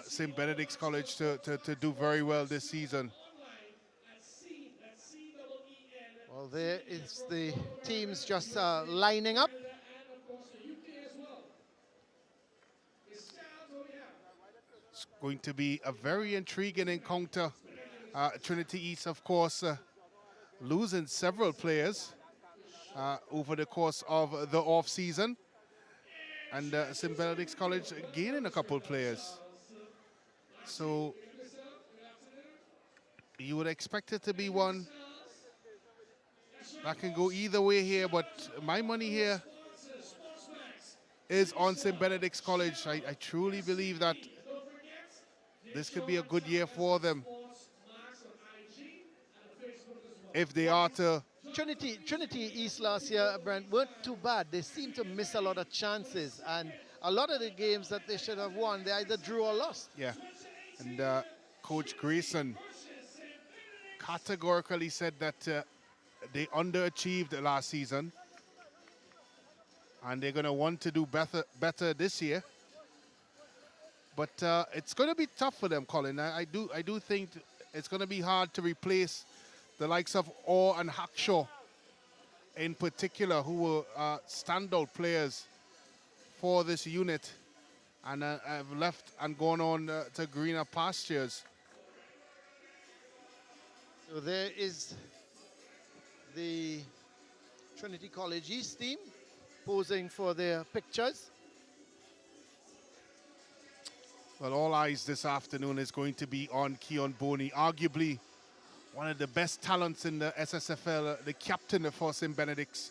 St. Benedict's College to do very well this season. Well, there is the teams just lining up. It's going to be a very intriguing encounter. Trinity East, of course, losing several players over the course of the off-season. And St. Benedict's College gaining a couple players. So you would expect it to be one that can go either way here, but my money here is on St. Benedict's College. I truly believe that this could be a good year for them if they are to. Trinity East last year, Brent, weren't too bad. They seem to miss a lot of chances, and a lot of the games that they should have won, they either drew or lost. Yeah, and Coach Grayson categorically said that they underachieved last season, and they're going to want to do better this year. But it's going to be tough for them, Colin. I do think it's going to be hard to replace the likes of Orr and Hackshaw in particular, who were standout players for this unit and have left and gone on to greener pastures. So there is the Trinity College East team posing for their pictures. Well, all eyes this afternoon is going to be on Keon Boney, arguably one of the best talents in the SSFL, the captain for St. Benedict's.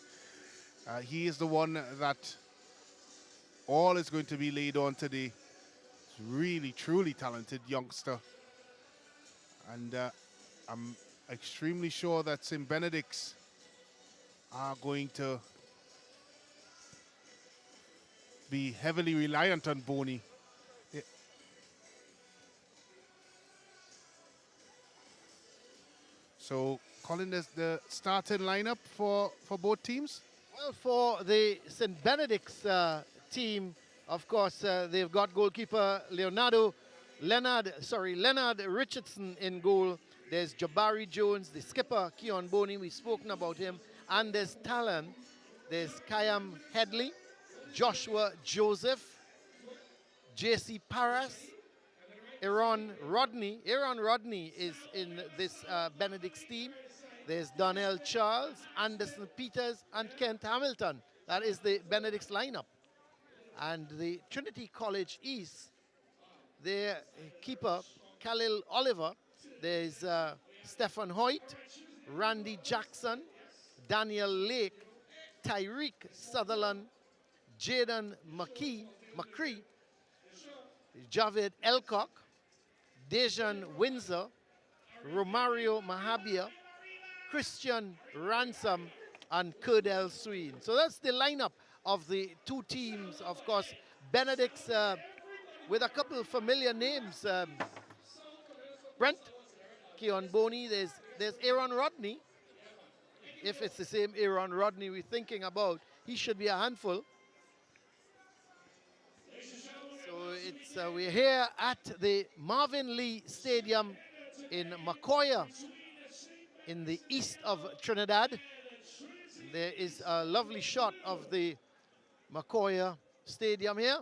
He is the one that all is going to be laid on today. He's really, truly talented youngster. And I'm extremely sure that St. Benedict's are going to be heavily reliant on Boney. So, Colin, is the starting lineup for both teams? Well, for the St. Benedict's team, of course, they've got goalkeeper Leonard Richardson in goal. There's Jabari Jones, the skipper, Keon Boney, we've spoken about him. And there's Talon, there's Kayam Headley, Joshua Joseph, JC Paras, Aaron Rodney. Aaron Rodney is in this Benedict's team. There's Donnell Charles, Anderson Peters, and Kent Hamilton. That is the Benedict's lineup. And the Trinity College East, their keeper, Khalil Oliver. There's Stephen Hoyt, Randy Jackson, Daniel Lake, Tyreek Sutherland, Jaden McCree, Javed Elcock, Dejan Windsor, Romario Mahabia, Christian Ransom, and Curdell Sween. So that's the lineup of the two teams. Of course, Benedict's with a couple of familiar names. Brent, Keon Boney, there's Aaron Rodney. If it's the same Aaron Rodney we're thinking about, he should be a handful. So it's we're here at the Marvin Lee Stadium in Macoya in the east of Trinidad. There is a lovely shot of the Macoya Stadium here.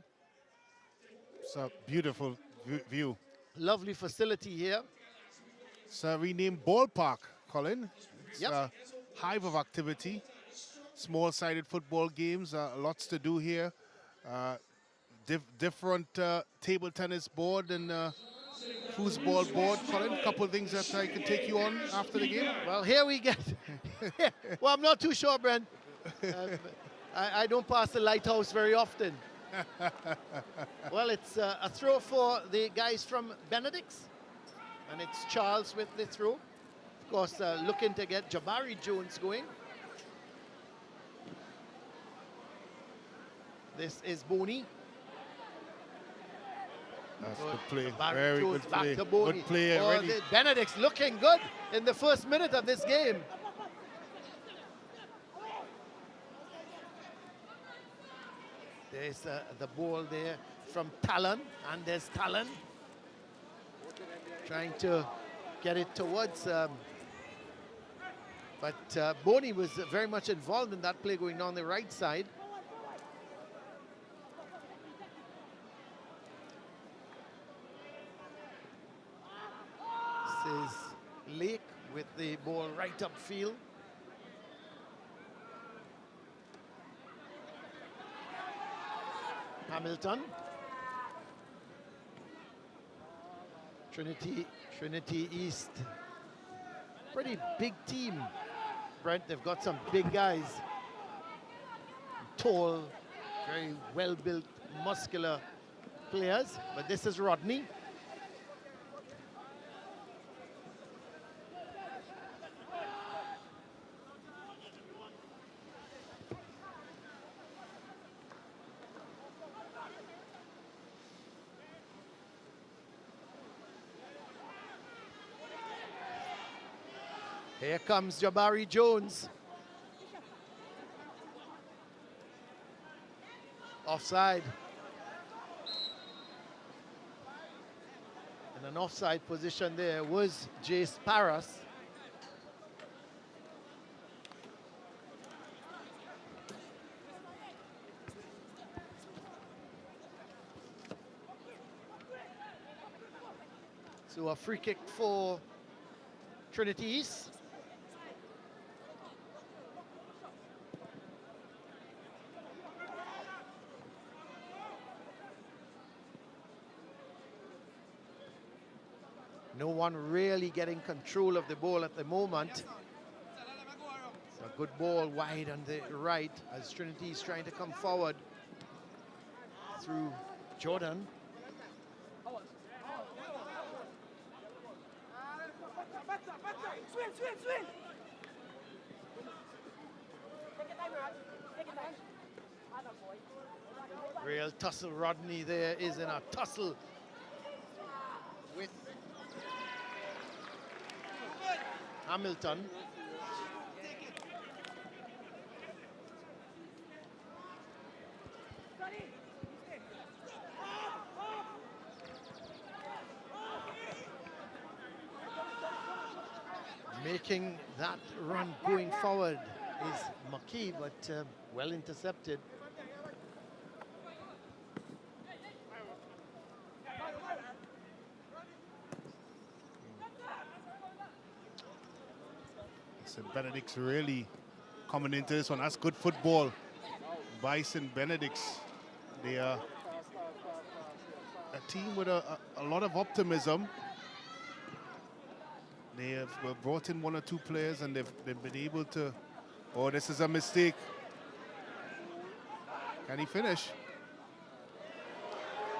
It's a beautiful view. Lovely facility here. It's a renamed ballpark, Colin. It's Yep. a hive of activity. Small-sided football games, lots to do here. Different table tennis board and foosball board. Colin, a couple of things that I can take you on after the game. Well, here we get. Well, I'm not too sure, Brent. I don't pass the lighthouse very often. Well, it's a throw for the guys from Benedict's. And it's Charles with the throw. Of course, looking to get Jabari Jones going. This is Boney. That's good play. Jabari Very Jones good back play. to Boney. Good play Oh, already. the Benedict's looking good in the first minute of this game. There There's the ball there from Talon, and there's Talon trying to get it towards. But Boney was very much involved in that play going down the right side. This is Lake with the ball right upfield. Hamilton. Trinity East. Pretty big team. Brent, they've got some big guys. Tall, very well-built, muscular players. But this is Rodney. Here comes Jabari Jones. Offside. In an offside position there was Jace Paras. So a free kick for Trinity East. No one really getting control of the ball at the moment. It's a good ball wide on the right as Trinity is trying to come forward through Jordan. Real tussle. Rodney there is in a tussle with Hamilton. Making that run going forward is McKee, but well intercepted. So Benedict's really coming into this one. That's good football by St. Benedict's. They are a team with a lot of optimism. They have brought in one or two players and they've been able to... Oh, this is a mistake. Can he finish?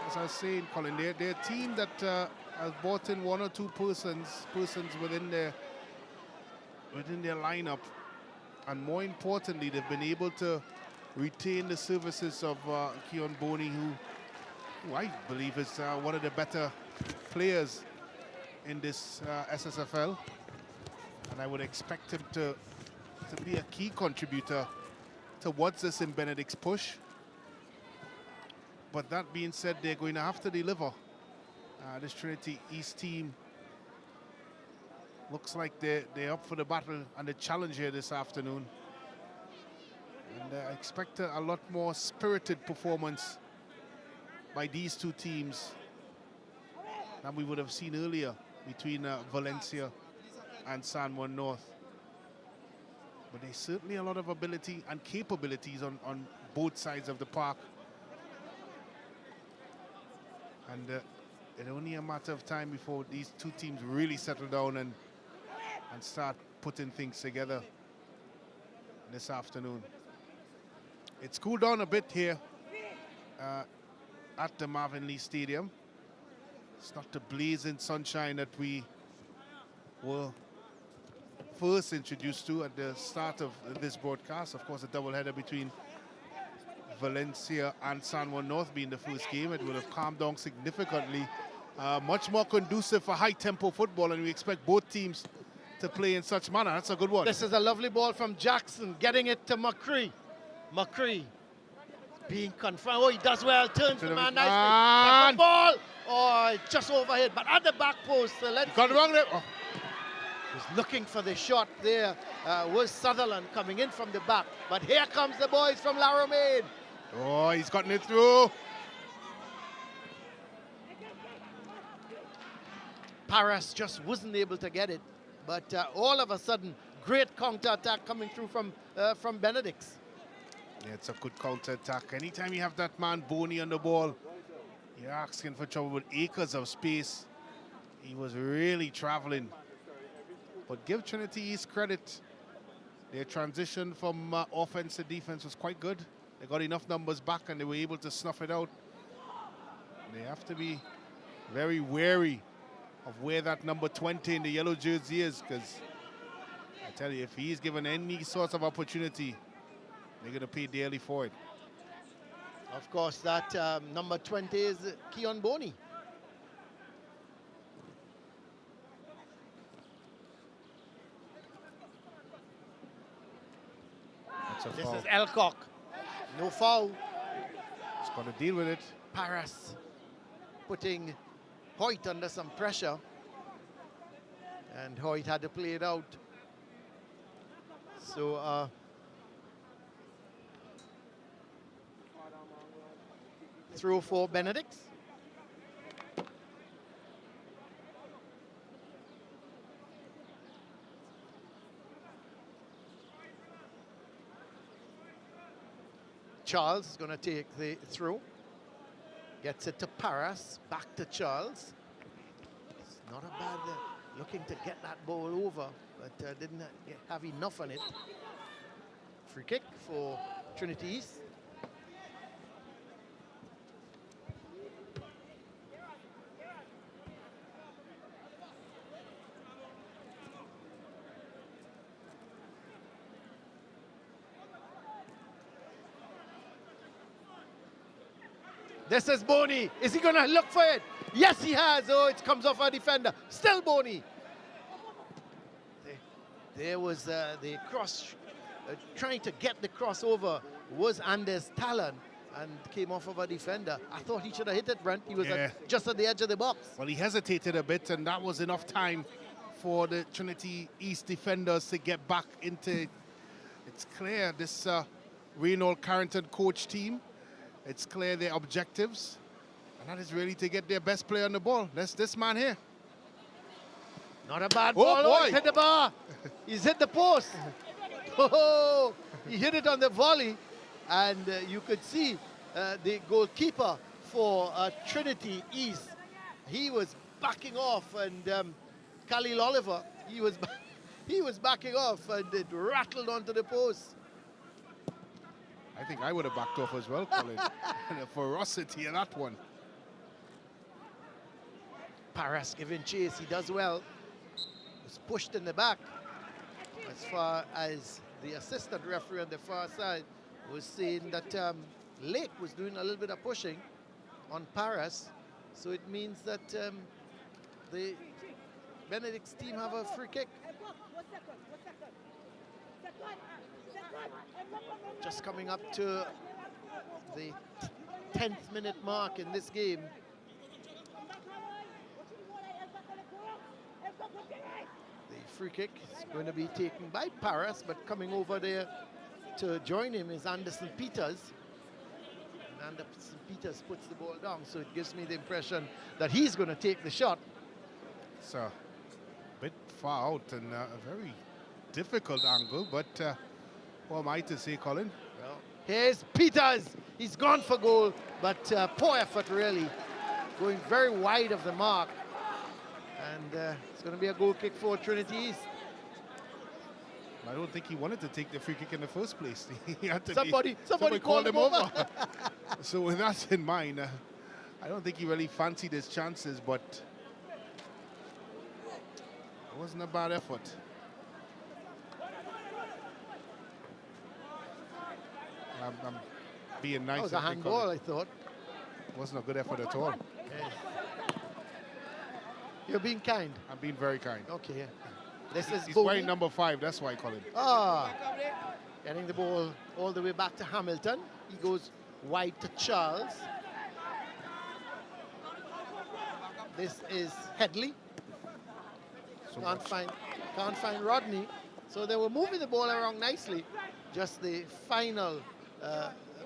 As I was saying, Colin, they're a team that has brought in one or two persons within their lineup, and more importantly, they've been able to retain the services of Keon Boney, who I believe is one of the better players in this SSFL, and I would expect him to be a key contributor towards this in Benedict's push. But that being said, they're going to have to deliver. This Trinity East team looks like they're up for the battle and the challenge here this afternoon. And I expect a lot more spirited performance by these two teams than we would have seen earlier between Valencia and San Juan North. But there's certainly a lot of ability and capabilities on both sides of the park. And it's only a matter of time before these two teams really settle down and start putting things together this afternoon. It's cooled down a bit here at the Marvin Lee Stadium. It's not the blazing sunshine that we were first introduced to at the start of this broadcast. Of course, a doubleheader between Valencia and San Juan North being the first game. It would have calmed down significantly. Much more conducive for high-tempo football, and we expect both teams to play in such manner. That's a good one. This is a lovely ball from Jackson, getting it to McCree. McCree being confronted. Oh, he does well. Turns the man nicely. Man. But the ball. Oh, it just overhit. But at the back post, let's Got it wrong there. Oh. was looking for the shot there. Was Sutherland coming in from the back. But here comes the boys from La Romaine. Oh, he's gotten it through. Paras just wasn't able to get it. But all of a sudden, great counter-attack coming through from Benedict. Yeah, it's a good counter-attack. Anytime you have that man Boney on the ball, you're asking for trouble with acres of space. He was really traveling. But give Trinity East credit. Their transition from offense to defense was quite good. They got enough numbers back and they were able to snuff it out. They have to be very wary of where that number 20 in the yellow jersey is, because I tell you, if he's given any sort of opportunity, they're going to pay dearly for it. Of course, that number 20 is Keon Boney. That's a This foul. is Elcock. No foul. He's got to deal with it. Paras putting Hoyt under some pressure. And Hoyt had to play it out. So, throw for Benedict. Charles is going to take the throw. Gets it to Paras. Back to Charles. It's not a bad looking to get that ball over, but didn't have enough on it. Free kick for Trinity East. This is Boney. Is he going to look for it? Yes, he has. Oh, it comes off a defender. Still Boney. There was the cross, trying to get the crossover was Anders Talon and came off of a defender. I thought he should have hit it, Brent. He was just at the edge of the box. Well, he hesitated a bit, and that was enough time for the Trinity East defenders to get back into it. It's clear this Reynold Carrington coach team, it's clear their objectives, and that is really to get their best player on the ball. That's this man here. Not a bad ball. Oh, boy. He's hit the bar. He's hit the post. Oh, he hit it on the volley, and you could see the goalkeeper for Trinity East. He was backing off, and Khalil Oliver, he was backing off, and it rattled onto the post. I think I would have backed off as well, Colin. The ferocity of that one. Paras giving chase. He does well. Was pushed in the back. As far as the assistant referee on the far side was saying that Lake was doing a little bit of pushing on Paras. So it means that the Benedict's team have a free kick. Just coming up to the 10th minute mark in this game. The free kick is going to be taken by Paras, but coming over there to join him is Anderson Peters. And Anderson Peters puts the ball down, so it gives me the impression that he's going to take the shot. It's a bit far out and a very difficult angle, but what am I to say, Colin? Well, here's Peters. He's gone for goal, but poor effort, really. Going very wide of the mark. And it's going to be a goal kick for Trinity East. I don't think he wanted to take the free kick in the first place. He had to Somebody called him over. So with that in mind, I don't think he really fancied his chances, but it wasn't a bad effort. I'm being nice. That was a handball, I thought. It wasn't a good effort at all. Yes. You're being kind. I'm being very kind. Okay. This is He's Boney. wearing number 5, that's why, Colin. Ah, getting the ball all the way back to Hamilton. He goes Wide to Charles. This is Headley. So Can't find Rodney. So they were moving the ball around nicely. Just the final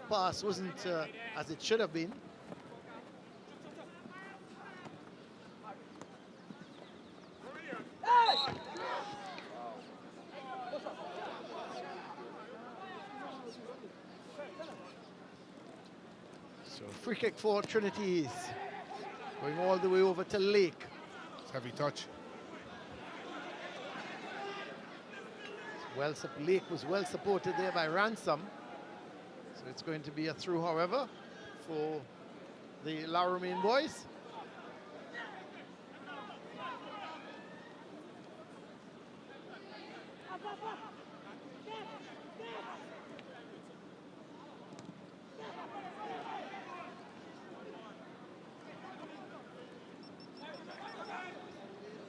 pass wasn't as it should have been. So free kick for Trinity East. Going all the way over to Lake. It's heavy touch. Lake was well supported there by Ransom. So it's going to be a through, however, for the La Romaine boys.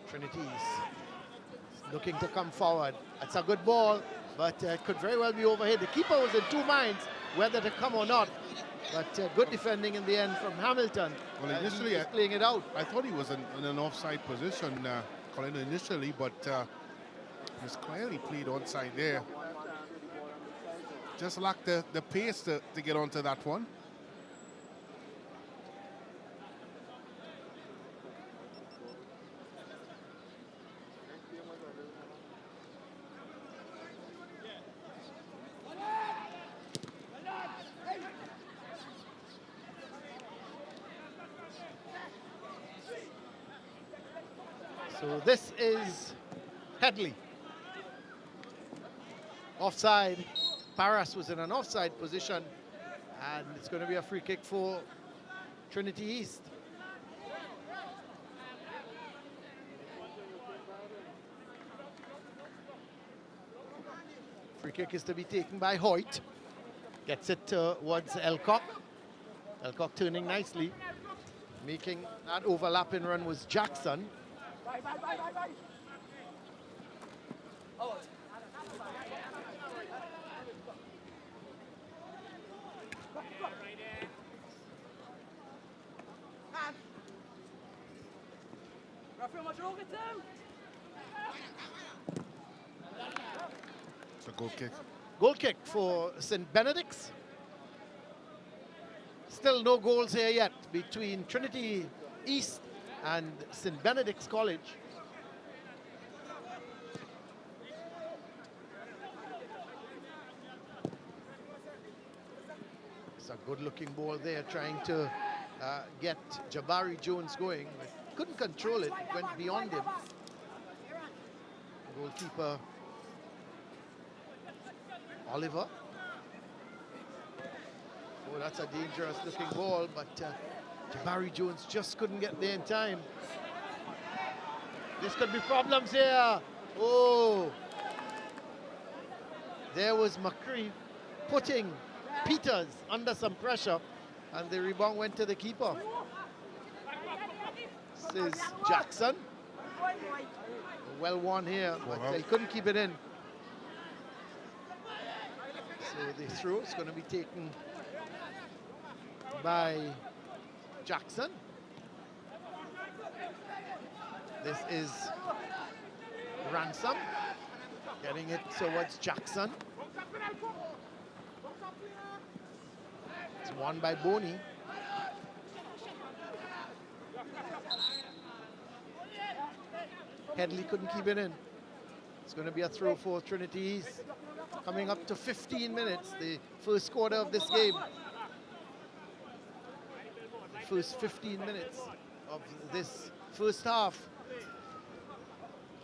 Trinity's looking to come forward. That's a good ball, but it could very well be overhead. The keeper was in two minds whether to come or not, but good defending in the end from Hamilton. Well, initially, he's playing it out. I thought he was in an offside position, Colin, initially, but he was clearly played onside there. Just lacked the pace to get onto that one. So this is Headley. Offside. Paras was in an offside position, and it's going to be a free kick for Trinity East. Free kick is to be taken by Hoyt. Gets it towards Elcock. Elcock turning nicely. Making that overlapping run was Jackson. It's a goal kick. Goal kick for St. Benedict's. Still no goals here yet between Trinity East and St. Benedict's College. It's a good-looking ball there, trying to get Jabari Jones going, but couldn't control it. It went beyond him. Goalkeeper Oliver. Oh, that's a dangerous-looking ball, but Jabari Jones just couldn't get there in time. This could be problems here. Oh. There was McCree putting Peters under some pressure, and the rebound went to the keeper. This is Jackson. Well won here, but he couldn't keep it in. So the throw is going to be taken by Jackson. This is Ransom getting it towards Jackson. It's won by Boney. Headley couldn't keep it in. It's going to be a throw for Trinity East. Coming up to 15 minutes, the first quarter of this game. The first 15 minutes of this first half.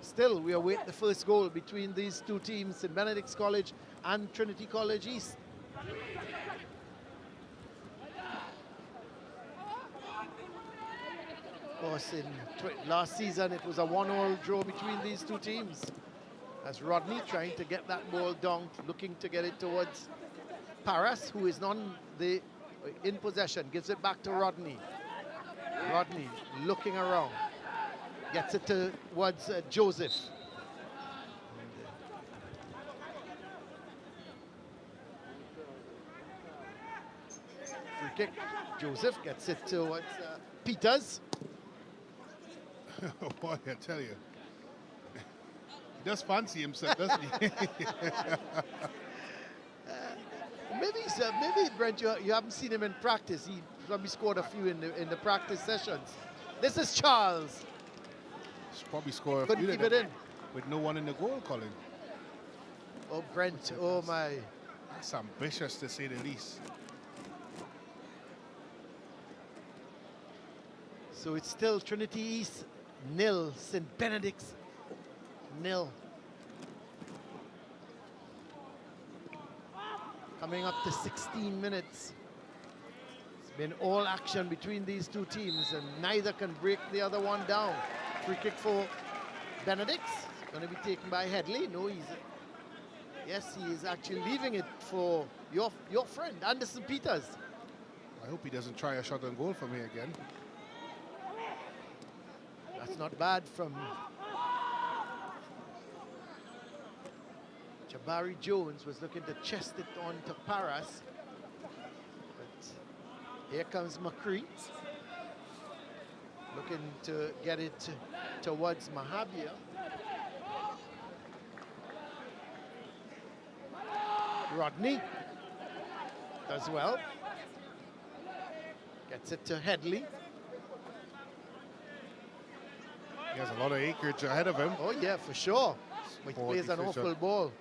Still, we await the first goal between these two teams, St. Benedict's College and Trinity College East. Of course, in last season, it was a 1-1 draw between these two teams. As Rodney trying to get that ball down, looking to get it towards Paras, who is in possession, gives it back to Rodney. Rodney looking around, gets it towards Joseph. kick. Joseph gets it towards Peters. Boy, I tell you. He does fancy himself, doesn't he? Maybe Brent, you haven't seen him in practice. He probably scored a few in the practice sessions. This is Charles. He's probably scored a Couldn't few keep it in. with no one in the goal, Colin. Oh, Brent, oh my. That's ambitious to say the least. So it's still Trinity East 0, St. Benedict's 0. Coming up to 16 minutes. It's been all action between these two teams and neither can break the other one down. Free kick for Benedict. It's going to be taken by Headley. No, yes, he is actually leaving it for your friend, Anderson Peters. I hope he doesn't try a shot on goal from here again. That's not bad from Jabari Jones. Was looking to chest it on to Paras. But here comes McCree. Looking to get it towards Mahabir. Rodney does well. Gets it to Headley. He has a lot of acreage ahead of him. Oh yeah, for sure. He plays an awful ball.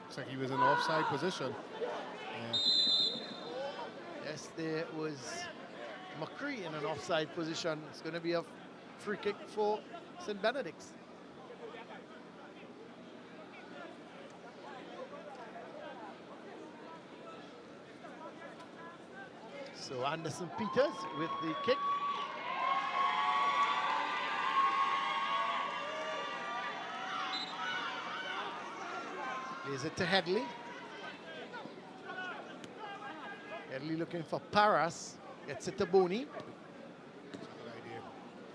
Looks like he was in offside position. Yeah. Yes, there was McCree in an offside position. It's going to be a free kick for St. Benedict's. So Anderson Peters with the kick. Plays it to Headley. Headley looking for Paras. Gets it to Boney.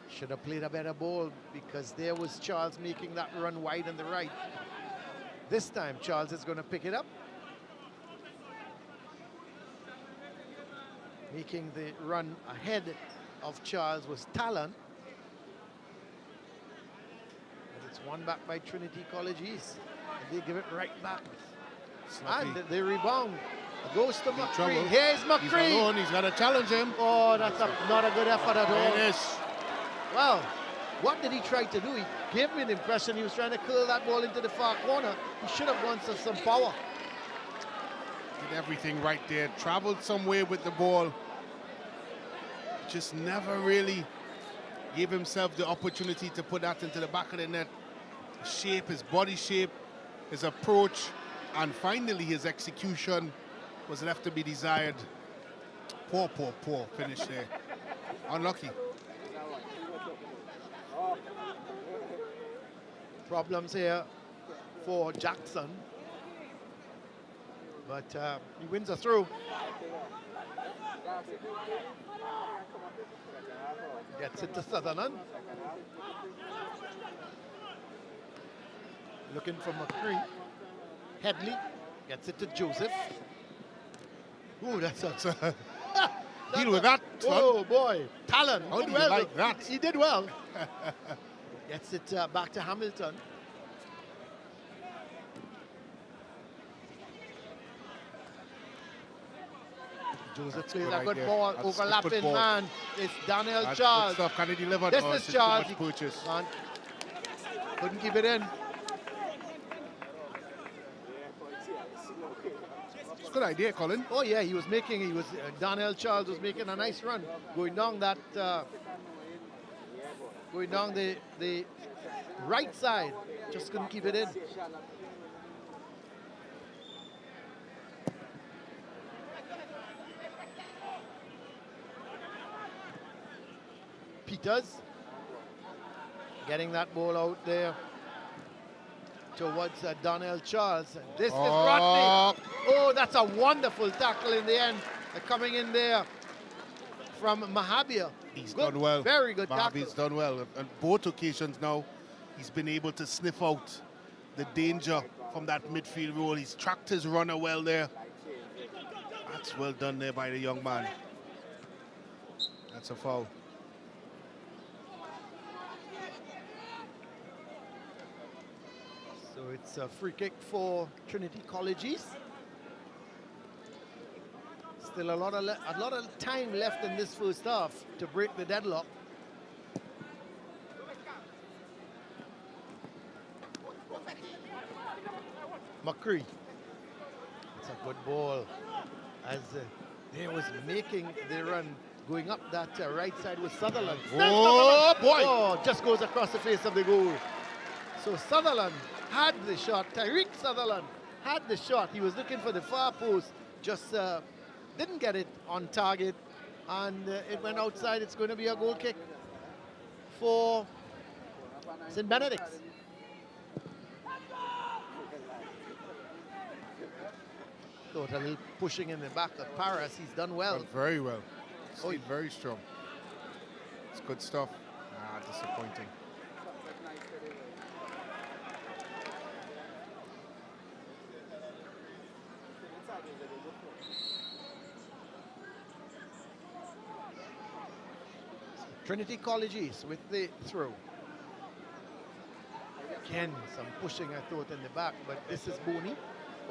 Should have played a better ball because there was Charles making that run wide on the right. This time Charles is going to pick it up. Making the run ahead of Charles was Talon. And it's won back by Trinity College East. And they give it right back. Sloppy. And they rebound. It goes to McCree. Trouble. Here's McCree. He's alone. He's got to challenge him. Oh, that's not a good effort at all. There it is. Well, what did he try to do? He gave me the impression he was trying to curl that ball into the far corner. He should have gone to some power. Did everything right there. Traveled somewhere with the ball. Just never really gave himself the opportunity to put that into the back of the net. His shape, his body shape, his approach, and finally his execution was left to be desired. Poor finish there. Unlucky. Problems here for Jackson. But he wins us through. Gets it to Sutherland. Looking for McCree. Headley gets it to Joseph. Ooh, that's a... Deal with that, son. Oh, boy. Talon. How do you like that? He did well. Gets it back to Hamilton. Joseph plays a good ball. That's Overlapping ball. man. It's Daniel That's Charles. good stuff. Can he deliver? This Oh, is it's Charles. too much purchase. Couldn't keep it in. It's a good idea, Colin. Oh yeah, Daniel Charles was making a nice run, going down that, going down the right side. Just couldn't keep it in. Peters getting that ball out there towards Donnell Charles. This is Rodney. Oh, that's a wonderful tackle in the end. Coming in there from Mahabir. He's done well. Very good tackle. Mahabir's done well. On both occasions now, he's been able to sniff out the danger from that midfield role. He's tracked his runner well there. That's well done there by the young man. That's a foul. So it's a free kick for Trinity College East. Still a lot of time left in this first half to break the deadlock. McCree. It's a good ball. As they was making the run, going up that right side with Sutherland. Oh, boy! Oh, just goes across the face of the goal. So Sutherland had the shot. Tyreek Sutherland had the shot. He was looking for the far post, just didn't get it on target, and it went outside. It's going to be a goal kick for St. Benedict's. Thought a little pushing in the back of Paris. He's done well. Done very well. Stayed very strong. It's good stuff. Disappointing. Trinity College East with the throw. Again, some pushing, I thought, in the back, but this is Boney.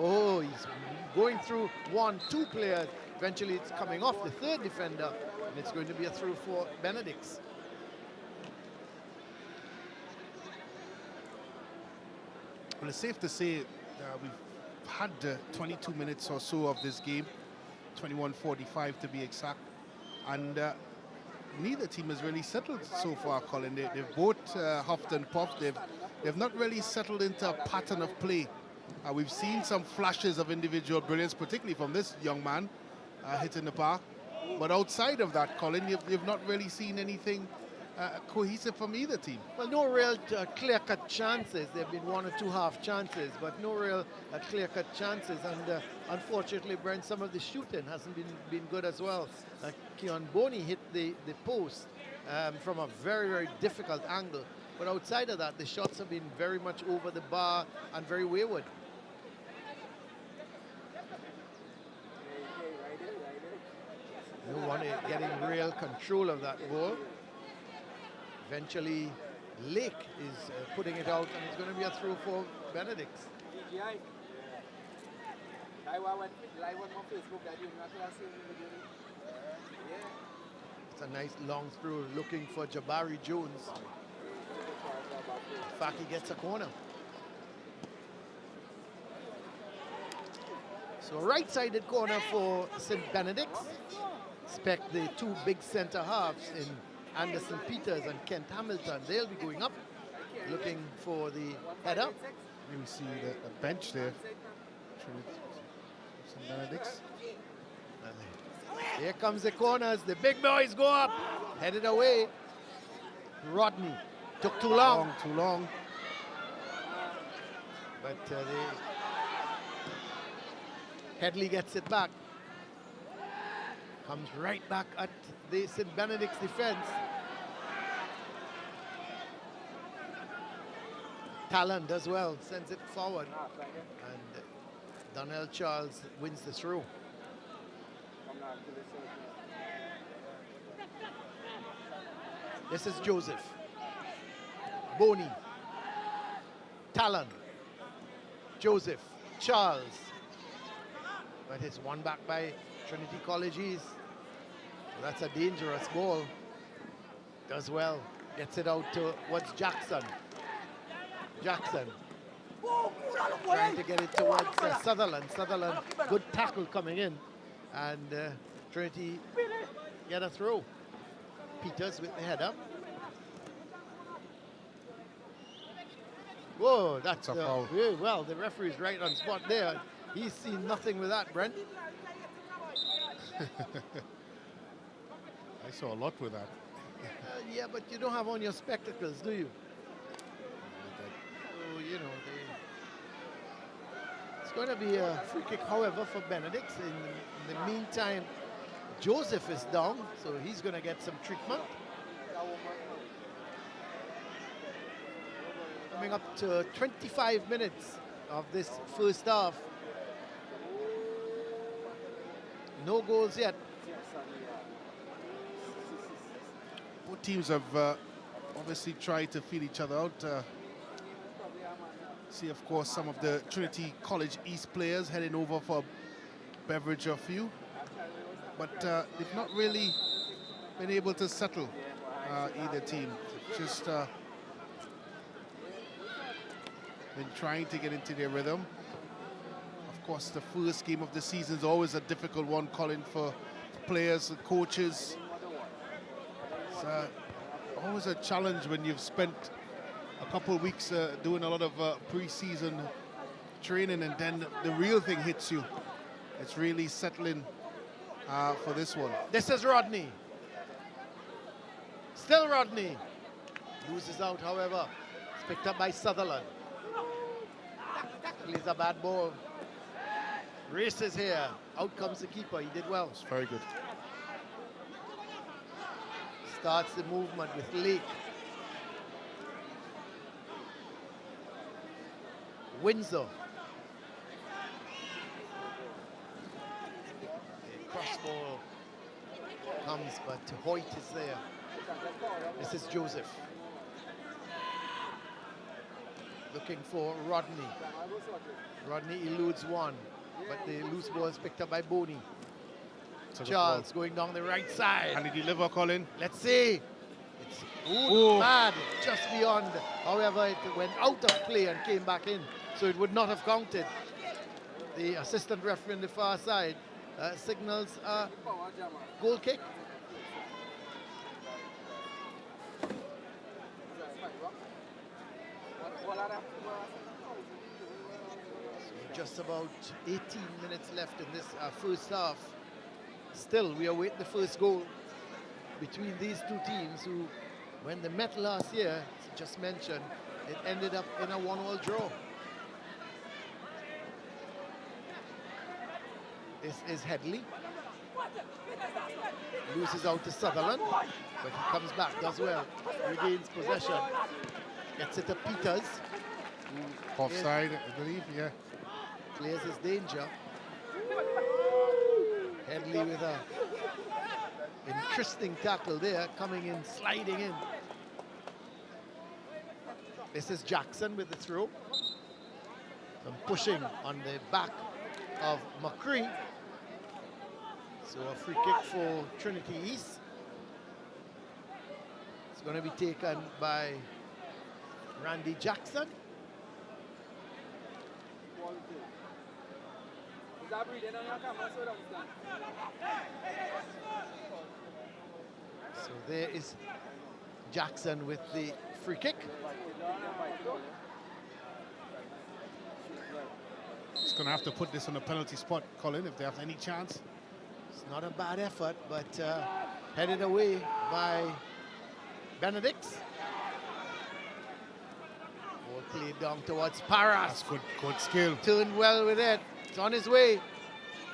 Oh, he's going through 1-2 players. Eventually, it's coming off the third defender, and it's going to be a throw for Benedict's. Well, it's safe to say we've had 22 minutes or so of this game, 21:45 to be exact, and neither team has really settled so far, Colin. They've both huffed and puffed. They've not really settled into a pattern of play. We've seen some flashes of individual brilliance, particularly from this young man hitting the bar. But outside of that, Colin, you've not really seen anything cohesive from either team. Well, no real clear-cut chances. There have been 1 or 2 half chances, but no real clear-cut chances. And unfortunately, Brent, some of the shooting hasn't been good as well. Keon Boney hit the post from a very, very difficult angle. But outside of that, the shots have been very much over the bar and very wayward. No one getting real control of that ball. Eventually, Lake is putting it out, and it's going to be a throw for Benedict. It's a nice long throw looking for Jabari Jones. In fact, he gets a corner. So right-sided corner for St. Benedict's. Expect the 2 big center halves in Anderson Peters and Kent Hamilton. They'll be going up, looking for the header. You see the bench there. St. Benedict's. Here comes the corners. The big boys go up, headed away. Rodney took too long. Too long. But Headley gets it back. Comes right back at the St. Benedict's defense. Talent as well, sends it forward. And Donnell Charles wins the throw. This is Joseph. Boney. Talon. Joseph. Charles. But it's won back by Trinity College East. So that's a dangerous ball. Does well. Gets it out towards Jackson. Jackson. Trying to get it towards Sutherland. Sutherland, good tackle coming in. And Trinity get a throw. Peters with the header. Whoa, that's a foul. Well, the referee's right on spot there. He's seen nothing with that, Brent. I saw a lot with that. Yeah, but you don't have on your spectacles, do you? So, you know, it's going to be a free kick, however, for Benedict. In the meantime, Joseph is down, so he's going to get some treatment. Coming up to 25 minutes of this first half. No goals yet. Both teams have obviously tried to feel each other out. See, of course, some of the Trinity College East players heading over for a beverage or few. But they've not really been able to settle either team. Just been trying to get into their rhythm. Of course, the first game of the season is always a difficult one, Colin, for players and coaches. It's always a challenge when you've spent a couple of weeks doing a lot of pre-season training, and then the real thing hits you. It's really settling for this one. This is Rodney. Still Rodney. Loses out, however. It's picked up by Sutherland. Plays a bad ball. Races here. Out comes the keeper. He did well. It's very good. Starts the movement with Lake. Windsor. The cross ball comes, but Hoyt is there. This is Joseph. Looking for Rodney. Rodney eludes one, but the loose ball is picked up by Boney. Charles going down the right side. Can he deliver, Colin? Let's see. It's bad, just beyond. However, it went out of play and came back in, so it would not have counted. The assistant referee on the far side signals a goal kick. So just about 18 minutes left in this first half. Still, we await the first goal between these two teams who, when they met last year, as just mentioned, it ended up in a 1-1 draw. This is Headley. Loses out to Sutherland, but he comes back, does well, regains possession, gets it to Peters. Offside, I believe, yeah. Clears his danger. Headley with a interesting tackle there, coming in, sliding in. This is Jackson with the throw. Some pushing on the back of McCree. So a free kick for Trinity East. It's going to be taken by Randy Jackson. So there is Jackson with the free kick. He's going to have to put this on a penalty spot, Colin, if they have any chance. It's not a bad effort, but headed away by Benedict. Ball played down towards Paras. That's good skill. Turned well with it. It's on his way.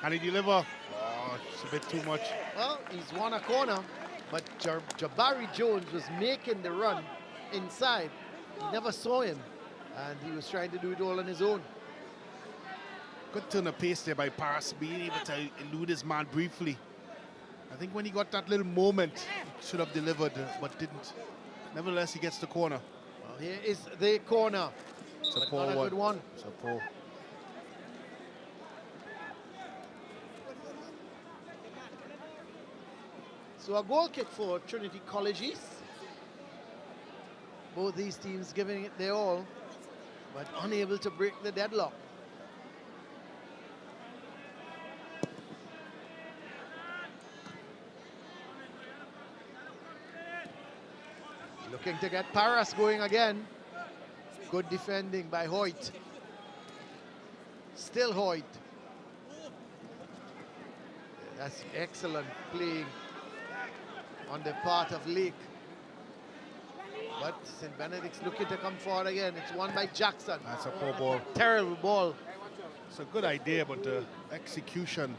Can he deliver? Oh, it's a bit too much. Well, he's won a corner, but Jabari Jones was making the run inside. He never saw him, and he was trying to do it all on his own. Good turn of pace there by Paras, being able to elude his man briefly. I think when he got that little moment, he should have delivered, but didn't. Nevertheless, he gets the corner. Well, here is the corner. It's a But poor not a one. good one. It's a poor. So a goal kick for Trinity College East. Both these teams giving it their all, but unable to break the deadlock. Looking to get Paras going again. Good defending by Hoyt. Still Hoyt. That's excellent playing on the part of Lake. But St. Benedict's looking to come forward again. It's won by Jackson. That's a poor ball. Terrible ball. It's a good idea, but the execution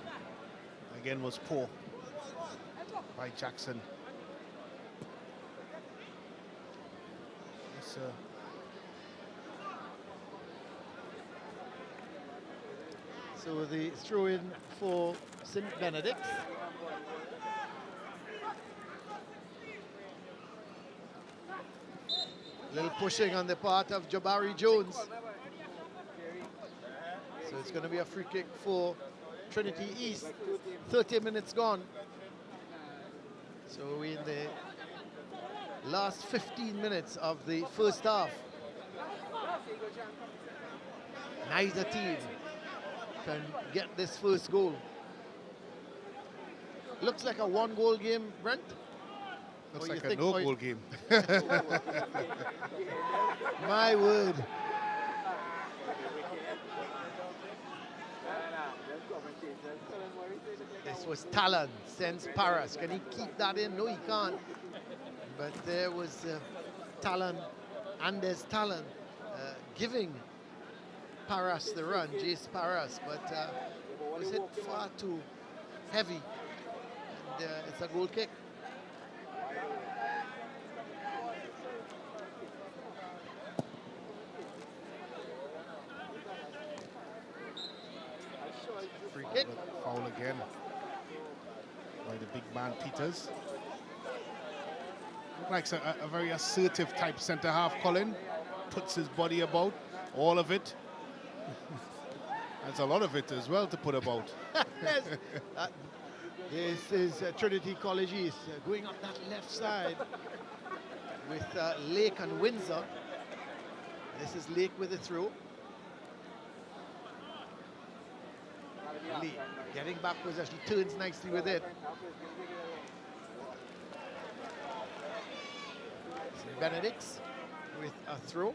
again was poor by Jackson. It's, So the throw-in for St. Benedict's. Little pushing on the part of Jabari Jones. So it's going to be a free kick for Trinity East. 30 minutes gone. So we're in the last 15 minutes of the first half. Neither team can get this first goal. Looks like a one-goal game, Brent. Looks like a no-goal game. My word. This was Talon, sends Paras. Can he keep that in? No, he can't. But there was Talon, and there's Talon giving Paras the run, Jace Paras, but was hit far too heavy. And it's a goal kick. Free kick. Foul again by the big man Peters. Looks like a very assertive type centre half, Colin. Puts his body about, all of it. There's a lot of it as well to put about. Yes. This is Trinity College East going up that left side with Lake and Windsor. This is Lake with the throw. Lee getting back possession, turns nicely with it. St. Benedict's with a throw.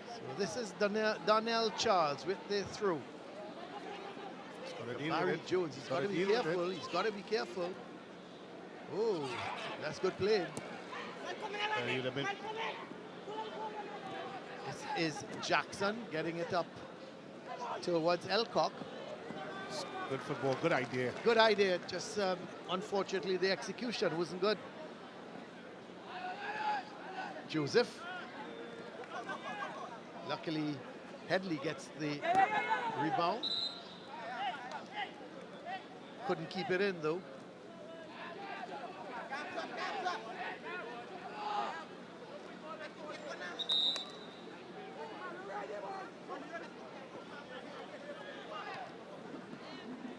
So this is Donnell Charles with the throw. Barry Jones, he's got to be careful. He's got to be careful. Oh, that's good play. This is Jackson getting it up towards Elcock. Good football, good idea. Good idea, just unfortunately the execution wasn't good. Joseph. Luckily, Headley gets the rebound. Couldn't keep it in though.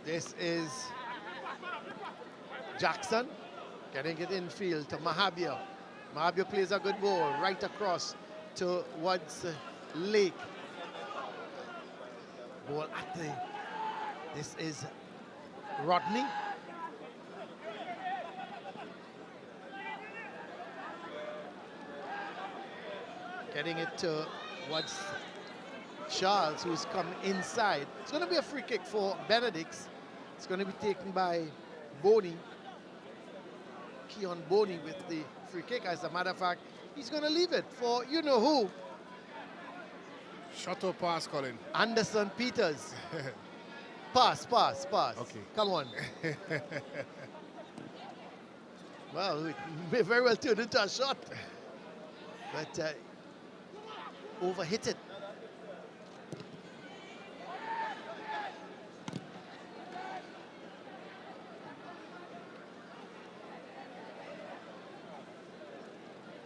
This is Jackson getting it infield to Mahabir. Mahabir plays a good ball right across towards Lake. Ball at the... This is Rodney. Getting it towards Charles, who's come inside. It's going to be a free kick for Benedict's. It's going to be taken by Boney. Keon Boney with the free kick. As a matter of fact, he's going to leave it for you-know-who. Shot or pass, Colin? Anderson Peters. Pass. Okay. Come on. Well, it may very well turn into a shot. But overhit it.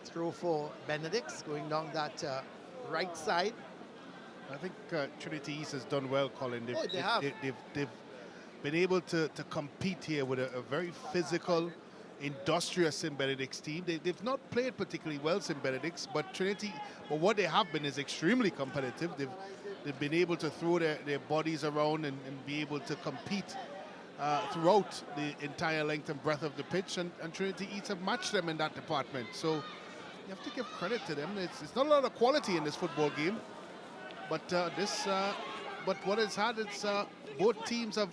Throw for Benedict's going down that right side. I think Trinity East has done well, Colin. They've been able to compete here with a very physical, industrious St. Benedict's team. They've not played particularly well, St. Benedict's, but Trinity, but what they have been is extremely competitive. They've been able to throw their bodies around and be able to compete throughout the entire length and breadth of the pitch, and Trinity East have matched them in that department. So you have to give credit to them. It's not a lot of quality in this football game, but but what it's had, it's both teams have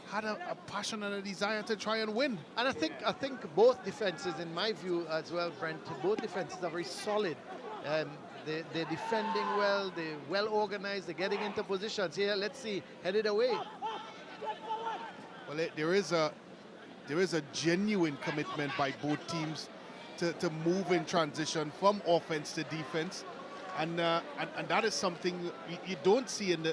had a passion and a desire to try and win. And I think both defenses, in my view as well, Brent, both defenses are very solid. They're defending well, they're well organized, they're getting into positions. Here, let's see, headed away. Well, there is a genuine commitment by both teams to move in transition from offense to defense. And that is something you don't see in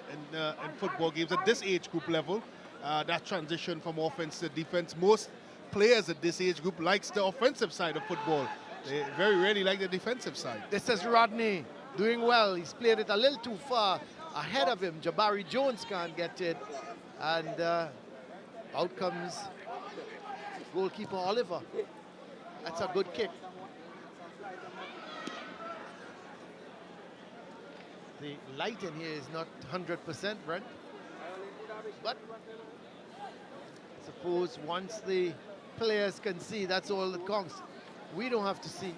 football games at this age group level, that transition from offense to defense. Most players at this age group likes the offensive side of football. They very rarely like the defensive side. This is Rodney doing well. He's played it a little too far ahead of him. Jabari Jones can't get it. And out comes goalkeeper Oliver. That's a good kick. The light in here is not 100%, Brent. But I suppose once the players can see, that's all that counts. We don't have to see.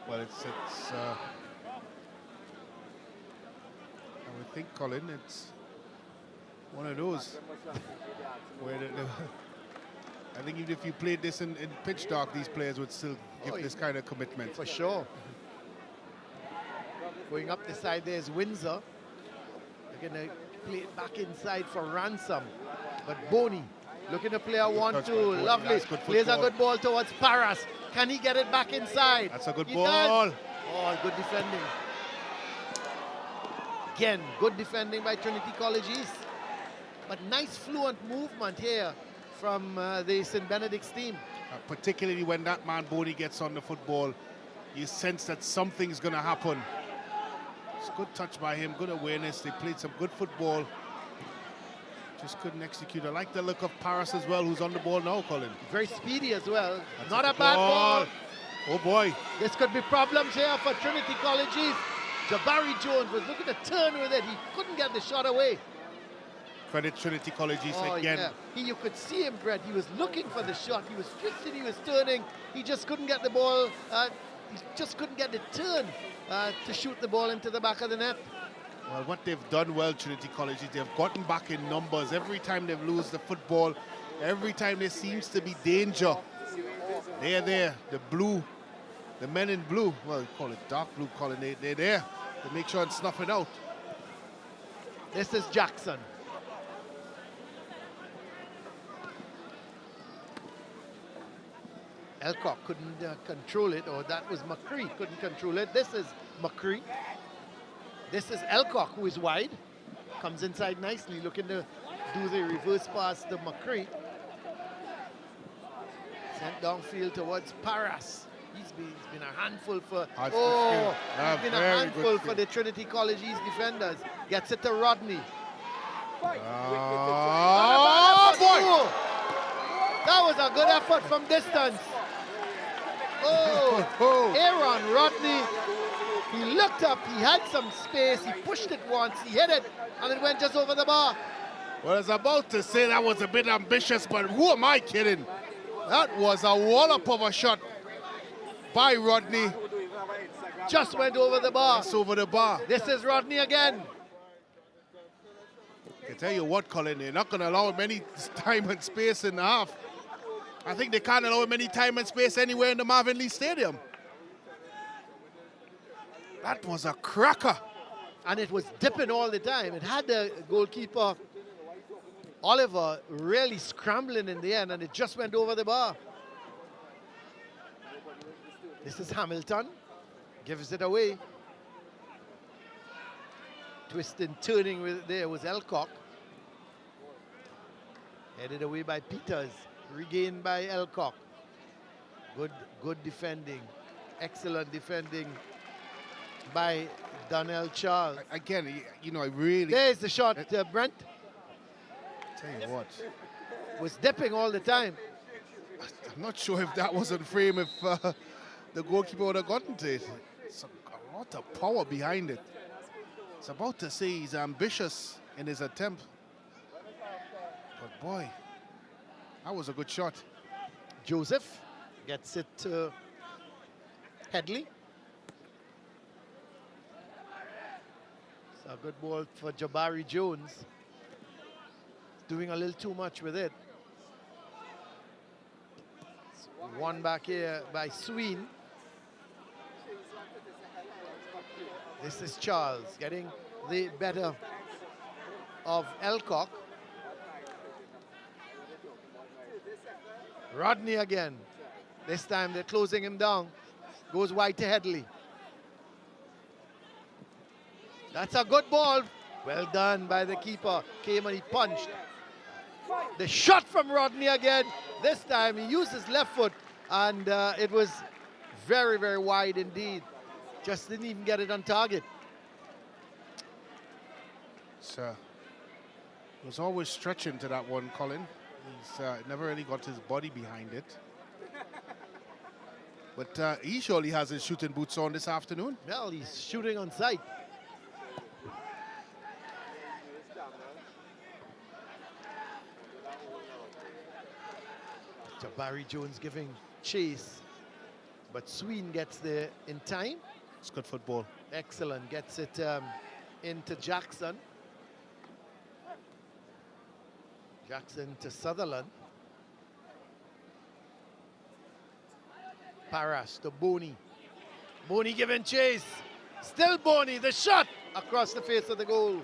Well, it's I would think, Colin, it's one of those where I think even if you played this in pitch dark, these players would still give this kind of commitment. For sure. Going up the side, there's Windsor. They're going to play it back inside for Ransom. But Boney looking to play a 1-2. Lovely. Plays a good ball towards Paras. Can he get it back inside? That's a good ball. Does. Oh, good defending. Again, good defending by Trinity College East. But nice fluent movement here from the St. Benedict's team. Particularly when that man Boney gets on the football, you sense that something's going to happen. It's a good touch by him, good awareness. They played some good football. Just couldn't execute. I like the look of Paris as well, who's on the ball now, Colin. Very speedy as well. That's not a bad ball. Oh boy. This could be problems here for Trinity College East. Jabari Jones was looking to turn with it. He couldn't get the shot away. Credit Trinity College East again. Yeah. You could see him, Brett. He was looking for the shot. He was twisted, he was turning. He just couldn't get the ball. He just couldn't get the turn to shoot the ball into the back of the net. Well, what they've done well, Trinity College, is they've gotten back in numbers. Every time they've lost the football, every time there seems to be danger, they're there. The blue, the men in blue, well, call it dark blue, Colin, they're there to make sure and snuff it out. This is Jackson. Elcock couldn't control it, or that was McCree, couldn't control it. This is McCree. This is Elcock, who is wide. Comes inside nicely, looking to do the reverse pass to McCree. Sent downfield towards Paras. He's been a handful for... He's been a handful for the Trinity College East defenders. Gets it to Rodney. Oh, boy! That was a good effort from distance. Oh, Aaron Rodney. He looked up, he had some space, he pushed it once, he hit it, and it went just over the bar. Well, I was about to say that was a bit ambitious, but who am I kidding? That was a wallop of a shot by Rodney. Just went over the bar. Just over the bar. This is Rodney again. I tell you what, Colin, they're not going to allow him any time and space in the half. I think they can't allow him any time and space anywhere in the Marvin Lee Stadium. That was a cracker. And it was dipping all the time. It had the goalkeeper, Oliver, really scrambling in the end, and it just went over the bar. This is Hamilton. Gives it away. Twisting, turning with there was Elcock. Headed away by Peters. Regained by Elcock. Good defending. Excellent defending by Donnell Charles. Again, you know, I really... There's the shot, Brent. Tell you what. Was dipping all the time. I'm not sure if that was on frame, if the goalkeeper would have gotten to it. It's a lot of power behind it. It's about to say he's ambitious in his attempt. But boy, that was a good shot. Joseph gets it to Headley. A good ball for Jabari Jones. Doing a little too much with it. One back here by Sween. This is Charles getting the better of Elcock. Rodney again. This time they're closing him down. Goes wide to Headley. That's a good ball. Well done by the keeper. Came and he punched. The shot from Rodney again. This time he used his left foot and it was very, very wide indeed. Just didn't even get it on target. So, he was always stretching to that one, Colin. He's never really got his body behind it. But he surely has his shooting boots on this afternoon. Well, he's shooting on sight. Jabari Jones giving chase, but Sween gets there in time. It's good football. Excellent, gets it into Jackson. Jackson to Sutherland. Paras to Boney. Boney giving chase. Still Boney, the shot across the face of the goal.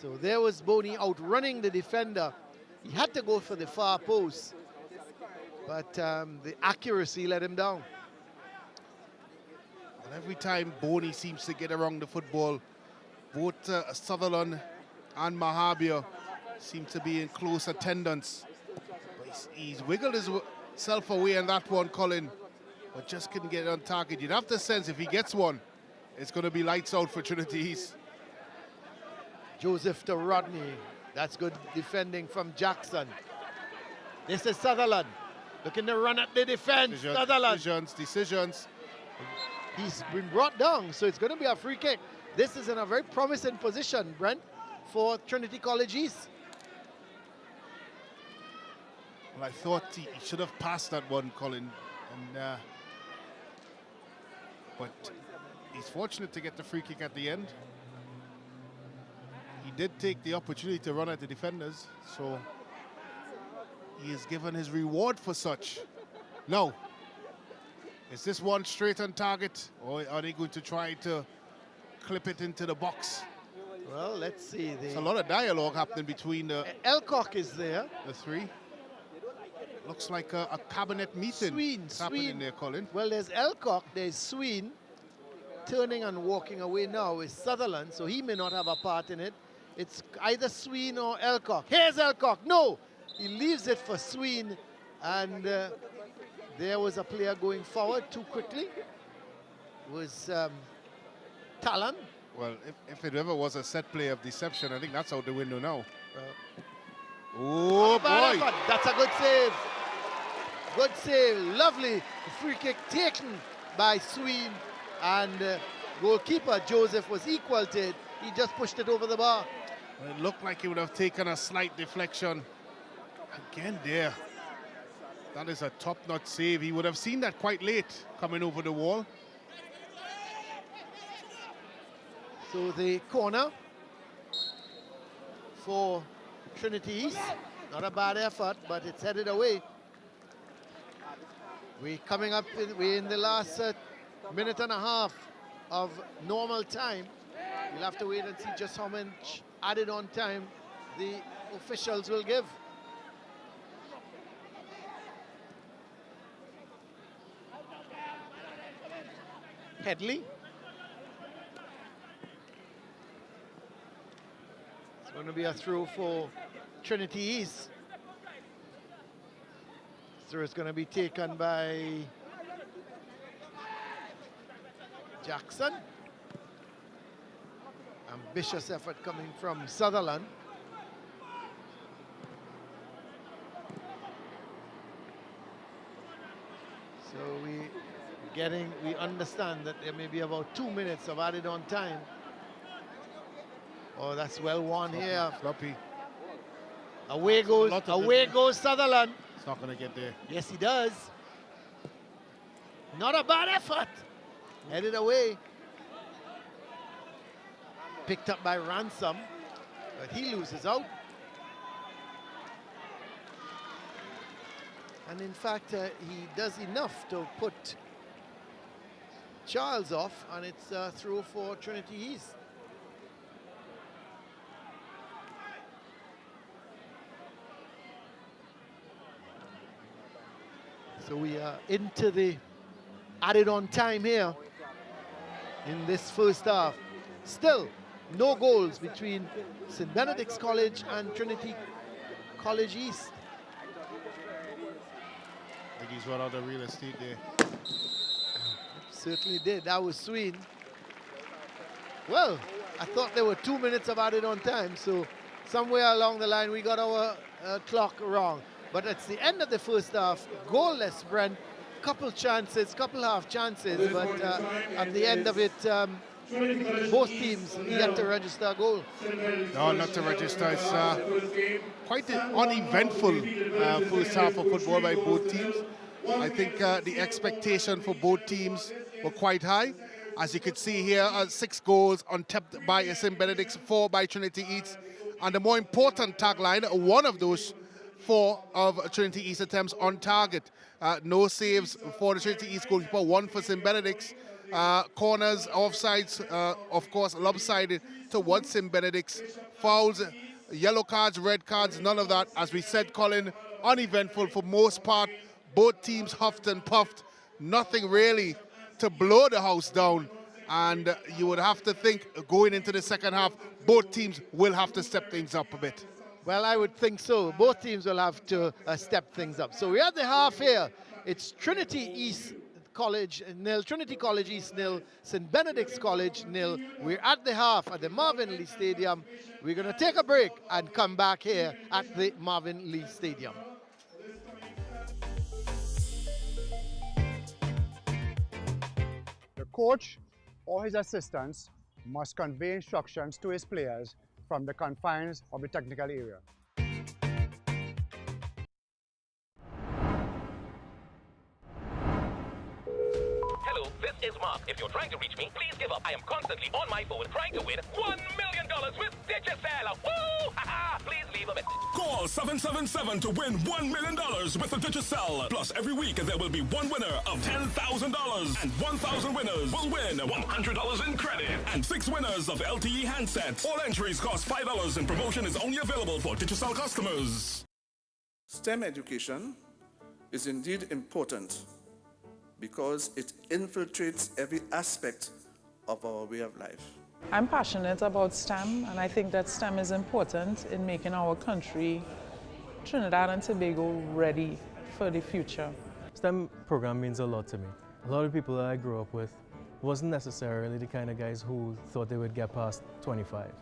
So there was Boney outrunning the defender. He had to go for the far post, but the accuracy let him down. And every time Boney seems to get around the football, both Sutherland and Mahabir seem to be in close attendance. But he's wiggled himself away in that one, Colin, but just couldn't get it on target. You'd have the sense if he gets one, it's going to be lights out for Trinity East. Joseph to Rodney. That's good defending from Jackson. This is Sutherland. Looking to run at the defense. Sutherland. Decisions. He's been brought down, so it's going to be a free kick. This is in a very promising position, Brent, for Trinity College East. Well, I thought he should have passed that one, Colin. But he's fortunate to get the free kick at the end. He did take the opportunity to run at the defenders, so he is given his reward for such. Now, is this one straight on target, or are they going to try to clip it into the box? Well, let's see. There's a lot of dialogue happening between the Elcock is there. The three. Looks like a cabinet meeting happening there, Colin. Well, there's Elcock, there's Sween. Turning and walking away now is Sutherland, so he may not have a part in it. It's either Sween or Elcock. Here's Elcock. No! He leaves it for Sween, and there was a player going forward too quickly. It was Talon. Well, if it ever was a set play of deception, I think that's out the window now. Oh, boy! That's a good save. Good save. Lovely. The free kick taken by Sween, and goalkeeper Joseph was equal to it. He just pushed it over the bar. It looked like he would have taken a slight deflection. Again there. That is a top-notch save. He would have seen that quite late coming over the wall. So the corner for Trinity East. Not a bad effort, but it's headed away. We're coming up, we're in the last minute and a half of normal time. We'll have to wait and see just how much added on time the officials will give. Headley. It's going to be a throw for Trinity East. So it's going to be taken by Jackson. Ambitious effort coming from Sutherland. So we understand that there may be about 2 minutes of added on time. Oh, that's well won here. Floppy. Away goes Sutherland. It's not going to get there. Yes, he does. Not a bad effort. Headed away. Picked up by Ransom, but he loses out. And in fact, he does enough to put Charles off, and it's a throw for Trinity East. So we are into the added on time here in this first half. Still, no goals between St. Benedict's College and Trinity College East. I think he's run out of real estate there. Certainly did. That was Sween. Well, I thought there were 2 minutes of added on time, so somewhere along the line we got our clock wrong. But it's the end of the first half, goalless, Brent. Couple chances, couple half chances, but at the end of it, both teams yet to register a goal. No, not to register. It's quite an uneventful first half of football by both teams. I think the expectation for both teams were quite high. As you could see here, 6 goals untapped by St. Benedict's, 4 by Trinity East. And the more important tagline, one of those 4 of Trinity East attempts on target. No saves for the Trinity East goalkeeper, 1 for St. Benedict's. Corners, offsides, of course, lopsided towards St. Benedict's. Fouls, yellow cards, red cards, none of that. As we said, Colin, uneventful for most part. Both teams huffed and puffed. Nothing really to blow the house down. And you would have to think, going into the second half, both teams will have to step things up a bit. Well, I would think so. Both teams will have to step things up. So we're at the half here. It's Trinity East College nil, Trinity College East nil, St. Benedict's College nil. We're at the half at the Marvin Lee Stadium. We're going to take a break and come back here at the Marvin Lee Stadium. The coach or his assistants must convey instructions to his players from the confines of the technical area. Hello, this is Mark. If you're trying to reach me, please give up. I am constantly on my phone trying to win $1 million with Digicel. Woo! Ha-ha! Please leave a message. Call 777 to win $1 million with a Digicel. Plus, every week there will be one winner of $10,000. And 1,000 winners will win $100 in credit. And 6 winners of LTE handsets. All entries cost $5 and promotion is only available for Digicel customers. STEM education is indeed important because it infiltrates every aspect of our way of life. I'm passionate about STEM, and I think that STEM is important in making our country, Trinidad and Tobago, ready for the future. STEM program means a lot to me. A lot of people that I grew up with wasn't necessarily the kind of guys who thought they would get past 25.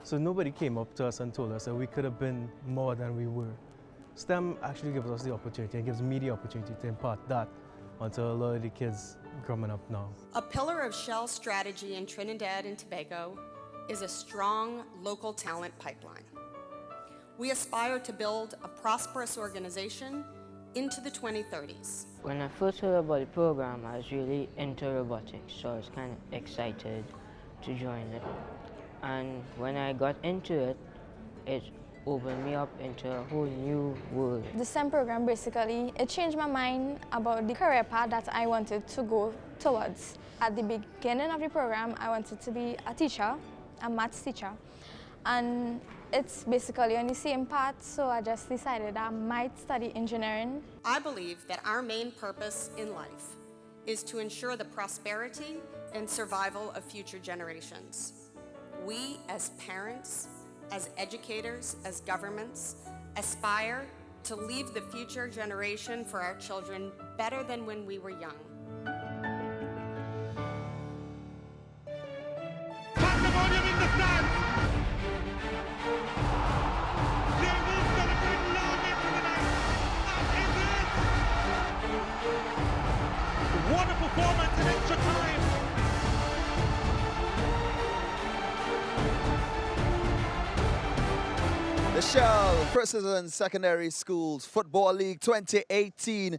So nobody came up to us and told us that we could have been more than we were. STEM actually gives us the opportunity and gives me the opportunity to impart that onto a lot of the kids growing up now. A pillar of Shell's strategy in Trinidad and Tobago is a strong local talent pipeline. We aspire to build a prosperous organization into the 2030s. When I first heard about the program, I was really into robotics, so I was kind of excited to join it. And when I got into it, it opened me up into a whole new world. The STEM program basically, it changed my mind about the career path that I wanted to go towards. At the beginning of the program, I wanted to be a teacher, a maths teacher. And it's basically on the same path, so I just decided I might study engineering. I believe that our main purpose in life is to ensure the prosperity and survival of future generations. We as parents, as educators, as governments, aspire to leave the future generation for our children better than when we were young. Pandemonium in the stands! They will celebrate long into the night. And is it? What a performance in extra time! The Shell First and Secondary Schools Football League 2018.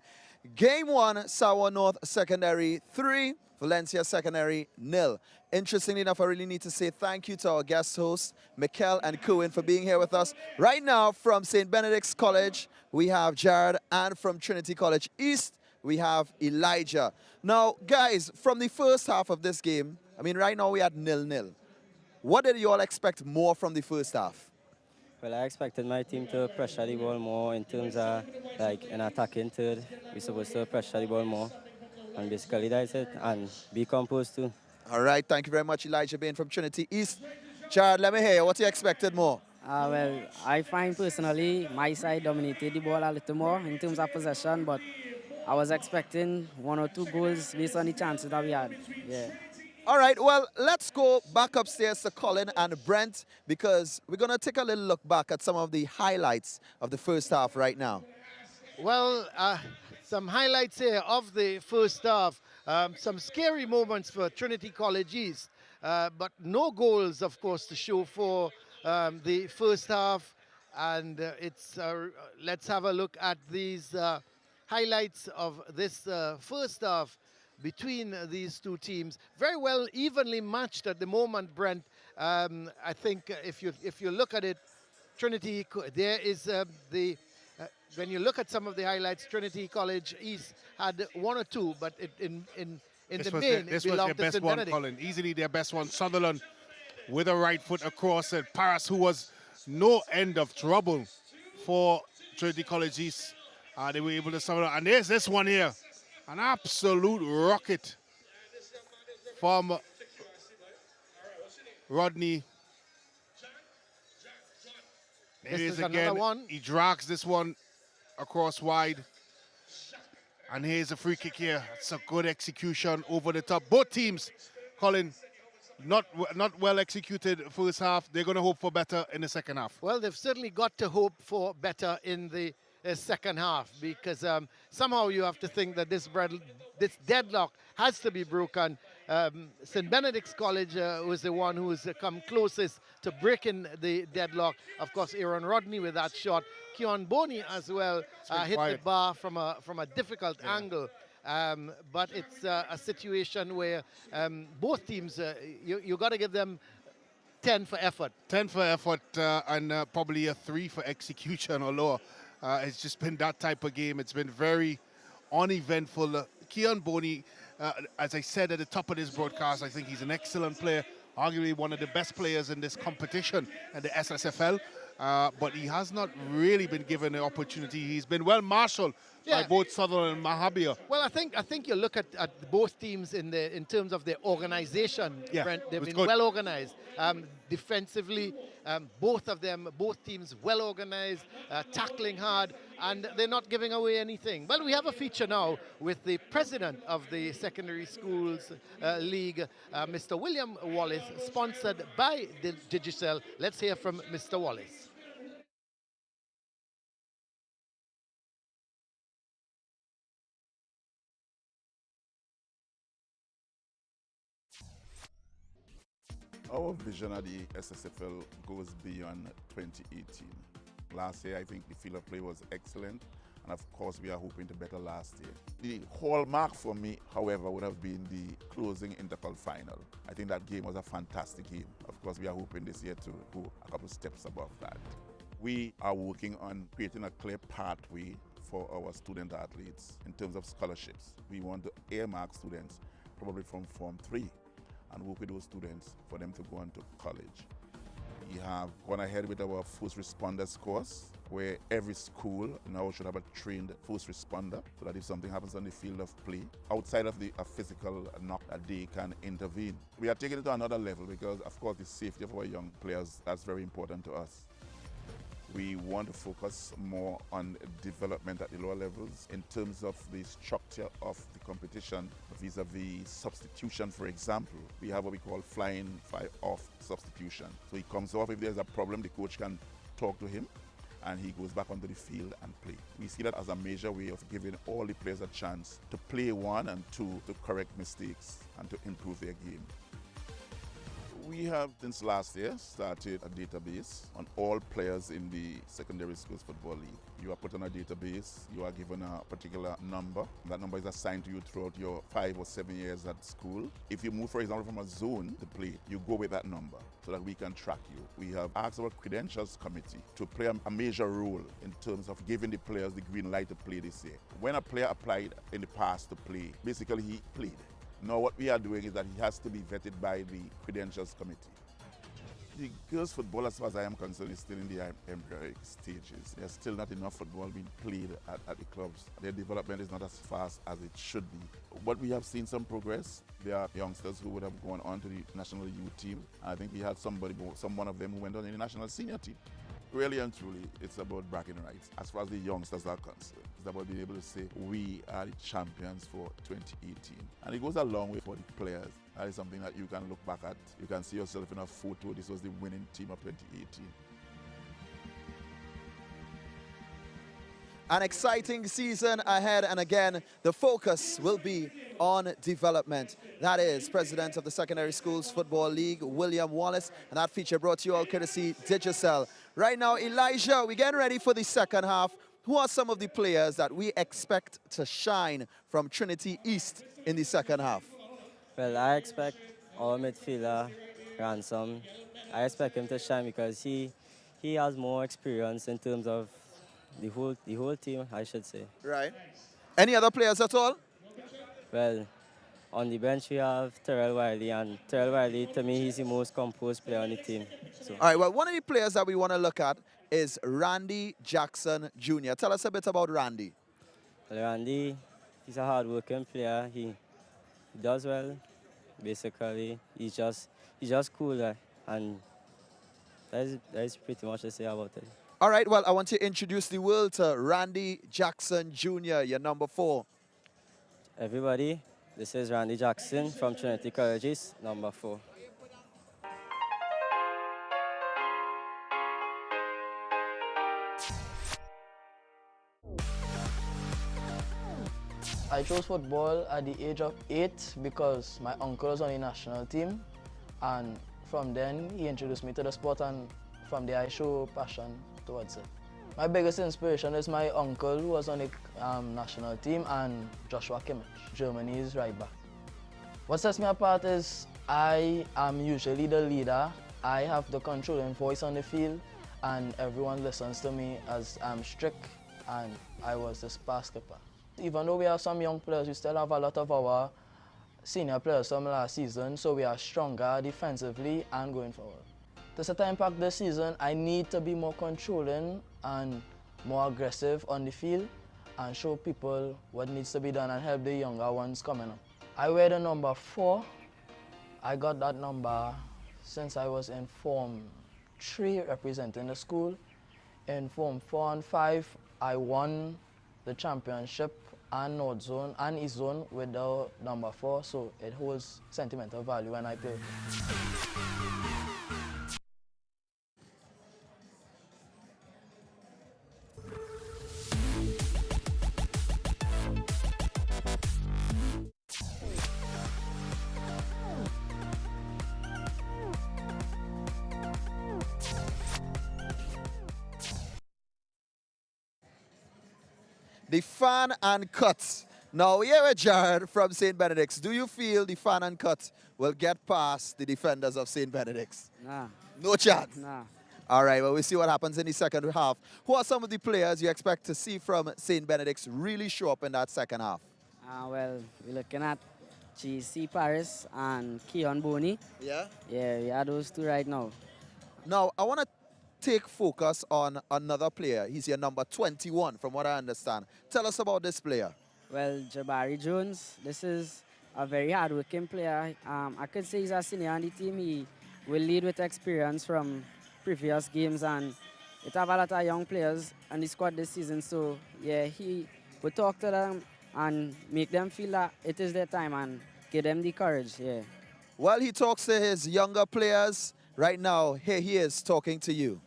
Game 1, Sawa North Secondary 3, Valencia Secondary 0. Interestingly enough, I really need to say thank you to our guest hosts, Mikel and Cohen, for being here with us. Right now from St. Benedict's College, we have Jared, and from Trinity College East, we have Elijah. Now, guys, from the first half of this game, I mean, right now we had 0-0. What did you all expect more from the first half? Well, I expected my team to pressure the ball more in terms of like an attacking third. We're supposed to pressure the ball more. And basically that's it. And be composed too. All right, thank you very much, Elijah Bain from Trinity East. Chad, let me hear you. What you expected more? Well, I find personally my side dominated the ball a little more in terms of possession, but I was expecting 1 or 2 goals based on the chances that we had. Yeah. All right, well, let's go back upstairs to Colin and Brent because we're going to take a little look back at some of the highlights of the first half right now. Well, some highlights here of the first half. Some scary moments for Trinity College East, but no goals, of course, to show for the first half. And let's have a look at these highlights of this first half between these two teams. Very well evenly matched at the moment, Brent. I think if you look at it, Trinity, there is when you look at some of the highlights, Trinity College East had 1 or 2, but in the main, this it was their belonged to best St. one, Benedict. Colin. Easily their best one. Sutherland with a right foot across it. Paris, who was no end of trouble for Trinity College East. They were able to Sutherland. And there's this one here. An absolute rocket from Rodney. There This it is is another again. one. He drags this one across wide. And here's a free kick here. It's a good execution over the top. Both teams, Colin, not well executed first half. They're going to hope for better in the second half. Well, they've certainly got to hope for better in the second half because somehow you have to think that this deadlock has to be broken. St. Benedict's College was the one who's come closest to breaking the deadlock. Of course, Aaron Rodney with that shot. Keon Boney as well hit the bar from a difficult angle. But it's a situation where both teams, you got to give them 10 for effort. 10 for effort and probably a 3 for execution or lower. It's just been that type of game. It's been very uneventful. Keon Boney, as I said at the top of this broadcast, I think he's an excellent player, arguably one of the best players in this competition at the SSFL. But he has not really been given the opportunity. He's been well marshaled by both Sutherland and Mahabir. Well, I think you look at both teams in terms of their organization. Yeah, Brent, they've been good. well organized. Defensively, both teams well organized, tackling hard, and they're not giving away anything. Well, we have a feature now with the president of the Secondary Schools League, Mr. William Wallace, sponsored by Digicel. Let's hear from Mr. Wallace. Our vision of the SSFL goes beyond 2018. Last year, I think the field of play was excellent, and of course, we are hoping to better last year. The hallmark for me, however, would have been the closing intercol final. I think that game was a fantastic game. Of course, we are hoping this year to go a couple steps above that. We are working on creating a clear pathway for our student athletes in terms of scholarships. We want to earmark students probably from Form 3 and work with those students for them to go on to college. We have gone ahead with our first responders course, where every school now should have a trained first responder, so that if something happens on the field of play, outside of a physical knock, that they can intervene. We are taking it to another level because, of course, the safety of our young players, that's very important to us. We want to focus more on development at the lower levels in terms of the structure of the competition vis-a-vis substitution, for example. We have what we call flying off substitution. So he comes off, if there's a problem, the coach can talk to him and he goes back onto the field and play. We see that as a major way of giving all the players a chance to play one and two, to correct mistakes and to improve their game. We have, since last year, started a database on all players in the Secondary Schools Football League. You are put on a database, you are given a particular number. That number is assigned to you throughout your 5 or 7 years at school. If you move, for example, from a zone to play, you go with that number so that we can track you. We have asked our credentials committee to play a major role in terms of giving the players the green light to play this year. When a player applied in the past to play, basically he played. Now what we are doing is that he has to be vetted by the credentials committee. The girls' football, as far as I am concerned, is still in the embryonic stages. There's still not enough football being played at the clubs. Their development is not as fast as it should be. But we have seen some progress. There are youngsters who would have gone on to the national youth team. I think we had one of them who went on in the national senior team. Really and truly, it's about bragging rights. As far as the youngsters are concerned, it's about being able to say, we are the champions for 2018. And it goes a long way for the players. That is something that you can look back at. You can see yourself in a photo. This was the winning team of 2018. An exciting season ahead, and again, the focus will be on development. That is President of the Secondary Schools Football League, William Wallace, and that feature brought to you all courtesy Digicel. Right now, Elijah, we're getting ready for the second half. Who are some of the players that we expect to shine from Trinity East in the second half? Well, I expect our midfielder, Ransom, I expect him to shine because he has more experience in terms of the whole team, I should say. Right. Any other players at all? Well, on the bench we have Terrell Wiley, and Terrell Wiley, to me, he's the most composed player on the team. So. All right, well, one of the players that we want to look at is Randy Jackson Jr. Tell us a bit about Randy. Well, Randy, he's a hard-working player. He does well, basically. He's just cool, and that is pretty much to say about it. All right, well, I want to introduce the world to Randy Jackson Jr., your number 4. Everybody, this is Randy Jackson from Trinity Colleges, number 4. I chose football at the age of 8 because my uncle was on the national team, and from then he introduced me to the sport, and from there I show passion towards it. My biggest inspiration is my uncle who was on the national team, and Joshua Kimmich, Germany's right back. What sets me apart is I am usually the leader. I have the controlling voice on the field, and everyone listens to me as I'm strict, and I was the star skipper. Even though we have some young players, we still have a lot of our senior players from last season, so we are stronger defensively and going forward. To set an impact this season, I need to be more controlling and more aggressive on the field and show people what needs to be done and help the younger ones coming up. I wear the number 4. I got that number since I was in Form 3 representing the school. In Form 4 and 5, I won the championship and North Zone and East Zone with the number 4, so it holds sentimental value when I play. The fan and cut. Now, here with Jared from St. Benedict's. Do you feel the fan and cut will get past the defenders of St. Benedict's? Nah. No chance? Nah. All right, well, we'll see what happens in the second half. Who are some of the players you expect to see from St. Benedict's really show up in that second half? Well, we're looking at GC Paris and Keon Boney. Yeah? Yeah, we are those two right now. Now, I want to take focus on another player. He's your number 21, from what I understand. Tell us about this player. Well, Jabari Jones, this is a very hard-working player. I could say he's a senior on the team. He will lead with experience from previous games, and it have a lot of young players on the squad this season. So, yeah, he will talk to them and make them feel that it is their time and give them the courage, yeah. While he talks to his younger players, right now, here he is talking to you.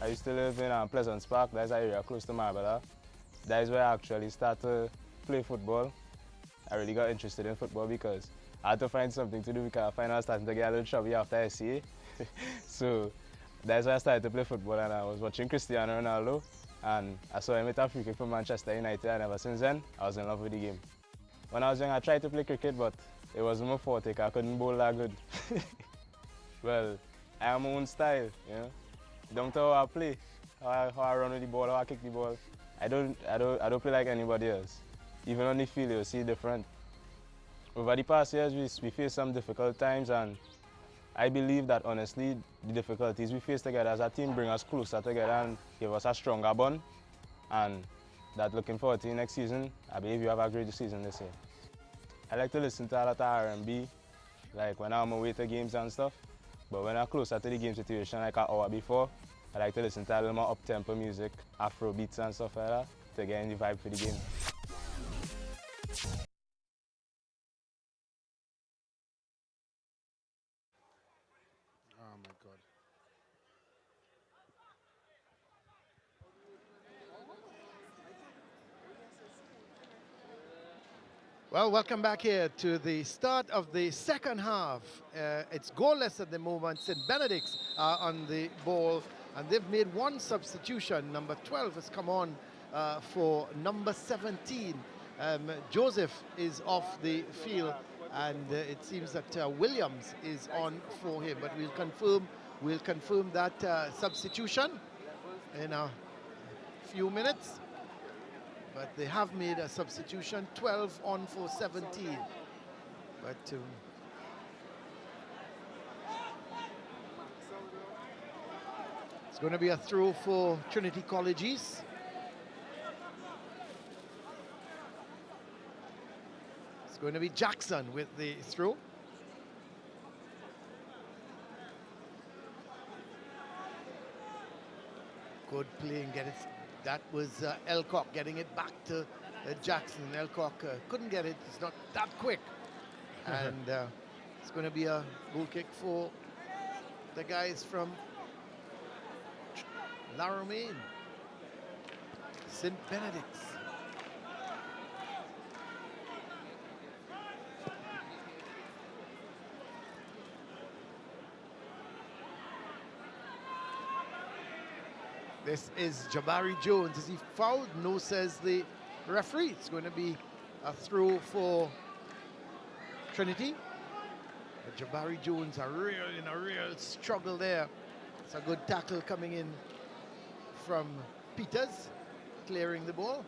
I used to live in Pleasant Park, that's an area close to Marbella. That is where I actually started to play football. I really got interested in football because I had to find something to do because I was starting to get a little chubby after SCA. So that's why I started to play football, and I was watching Cristiano Ronaldo, and I saw him hit a free kick for Manchester United, and ever since then, I was in love with the game. When I was young, I tried to play cricket, but it wasn't my forte, I couldn't bowl that good. Well, I have my own style, you know. Don't know how I play, how I run with the ball, how I kick the ball. I don't play like anybody else. Even on the field, you'll see different. Over the past years, we faced some difficult times, and I believe that honestly, the difficulties we face together as a team bring us closer together and give us a stronger bond. And that looking forward to the next season, I believe you have a great season this year. I like to listen to a lot of R&B, like when I'm away to games and stuff. But when I'm closer to the game situation, like an hour before, I like to listen to a little more up-tempo music, Afro beats and stuff like that, to get in the vibe for the game. Oh my God. Well, welcome back here to the start of the second half. It's goalless at the moment. St. Benedict's are on the ball, and they've made one substitution. Number 12 has come on for number 17. Joseph is off the field, and it seems that Williams is on for him. But we'll confirm that substitution in a few minutes. But they have made a substitution, 12 on for 17. But it's going to be a throw for Trinity College East. It's going to be Jackson with the throw. Good play and get it. That was Elcock getting it back to Jackson. Elcock couldn't get it. It's not that quick. And it's going to be a goal kick for the guys from La Romaine. St. Benedict's. This is Jabari Jones. Is he fouled? No, says the referee. It's going to be a throw for Trinity. But Jabari Jones in a real struggle there. It's a good tackle coming in from Peters, clearing the ball.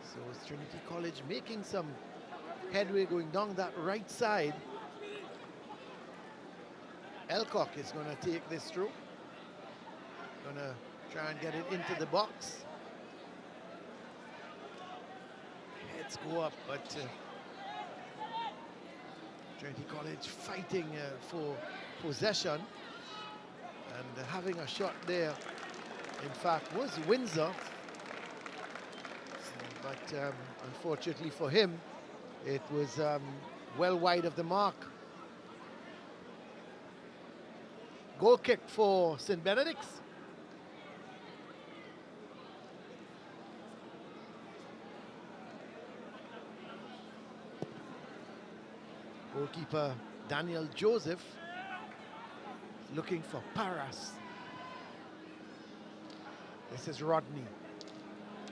So it's Trinity College making some headway going down that right side. Elcock is going to take this through. Going to try and get it into the box. Heads go up, but Trinity College fighting for possession and having a shot there. In fact, was Windsor. But unfortunately for him, it was well wide of the mark. Goal kick for St. Benedict's. Goalkeeper Daniel Joseph looking for Paras. This is Rodney.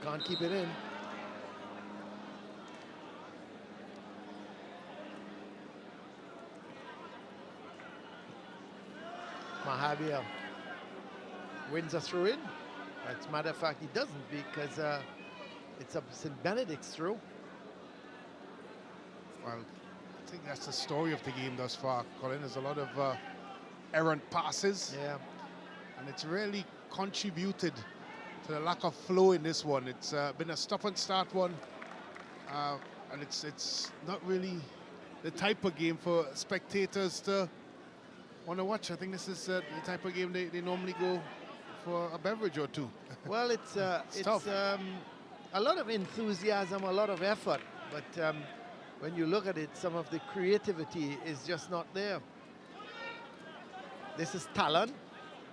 Can't keep it in. Mahabir wins a throw in. As a matter of fact, he doesn't, because it's a St. Benedict's throw. Well, I think that's the story of the game thus far, Colin. There's a lot of errant passes. Yeah. And it's really contributed to the lack of flow in this one. It's been a stop and start one. And it's not really the type of game for spectators to want to watch. I think this is the type of game they normally go for a beverage or two. Well, it's tough. A lot of enthusiasm, a lot of effort, but when you look at it, some of the creativity is just not there. This is Talon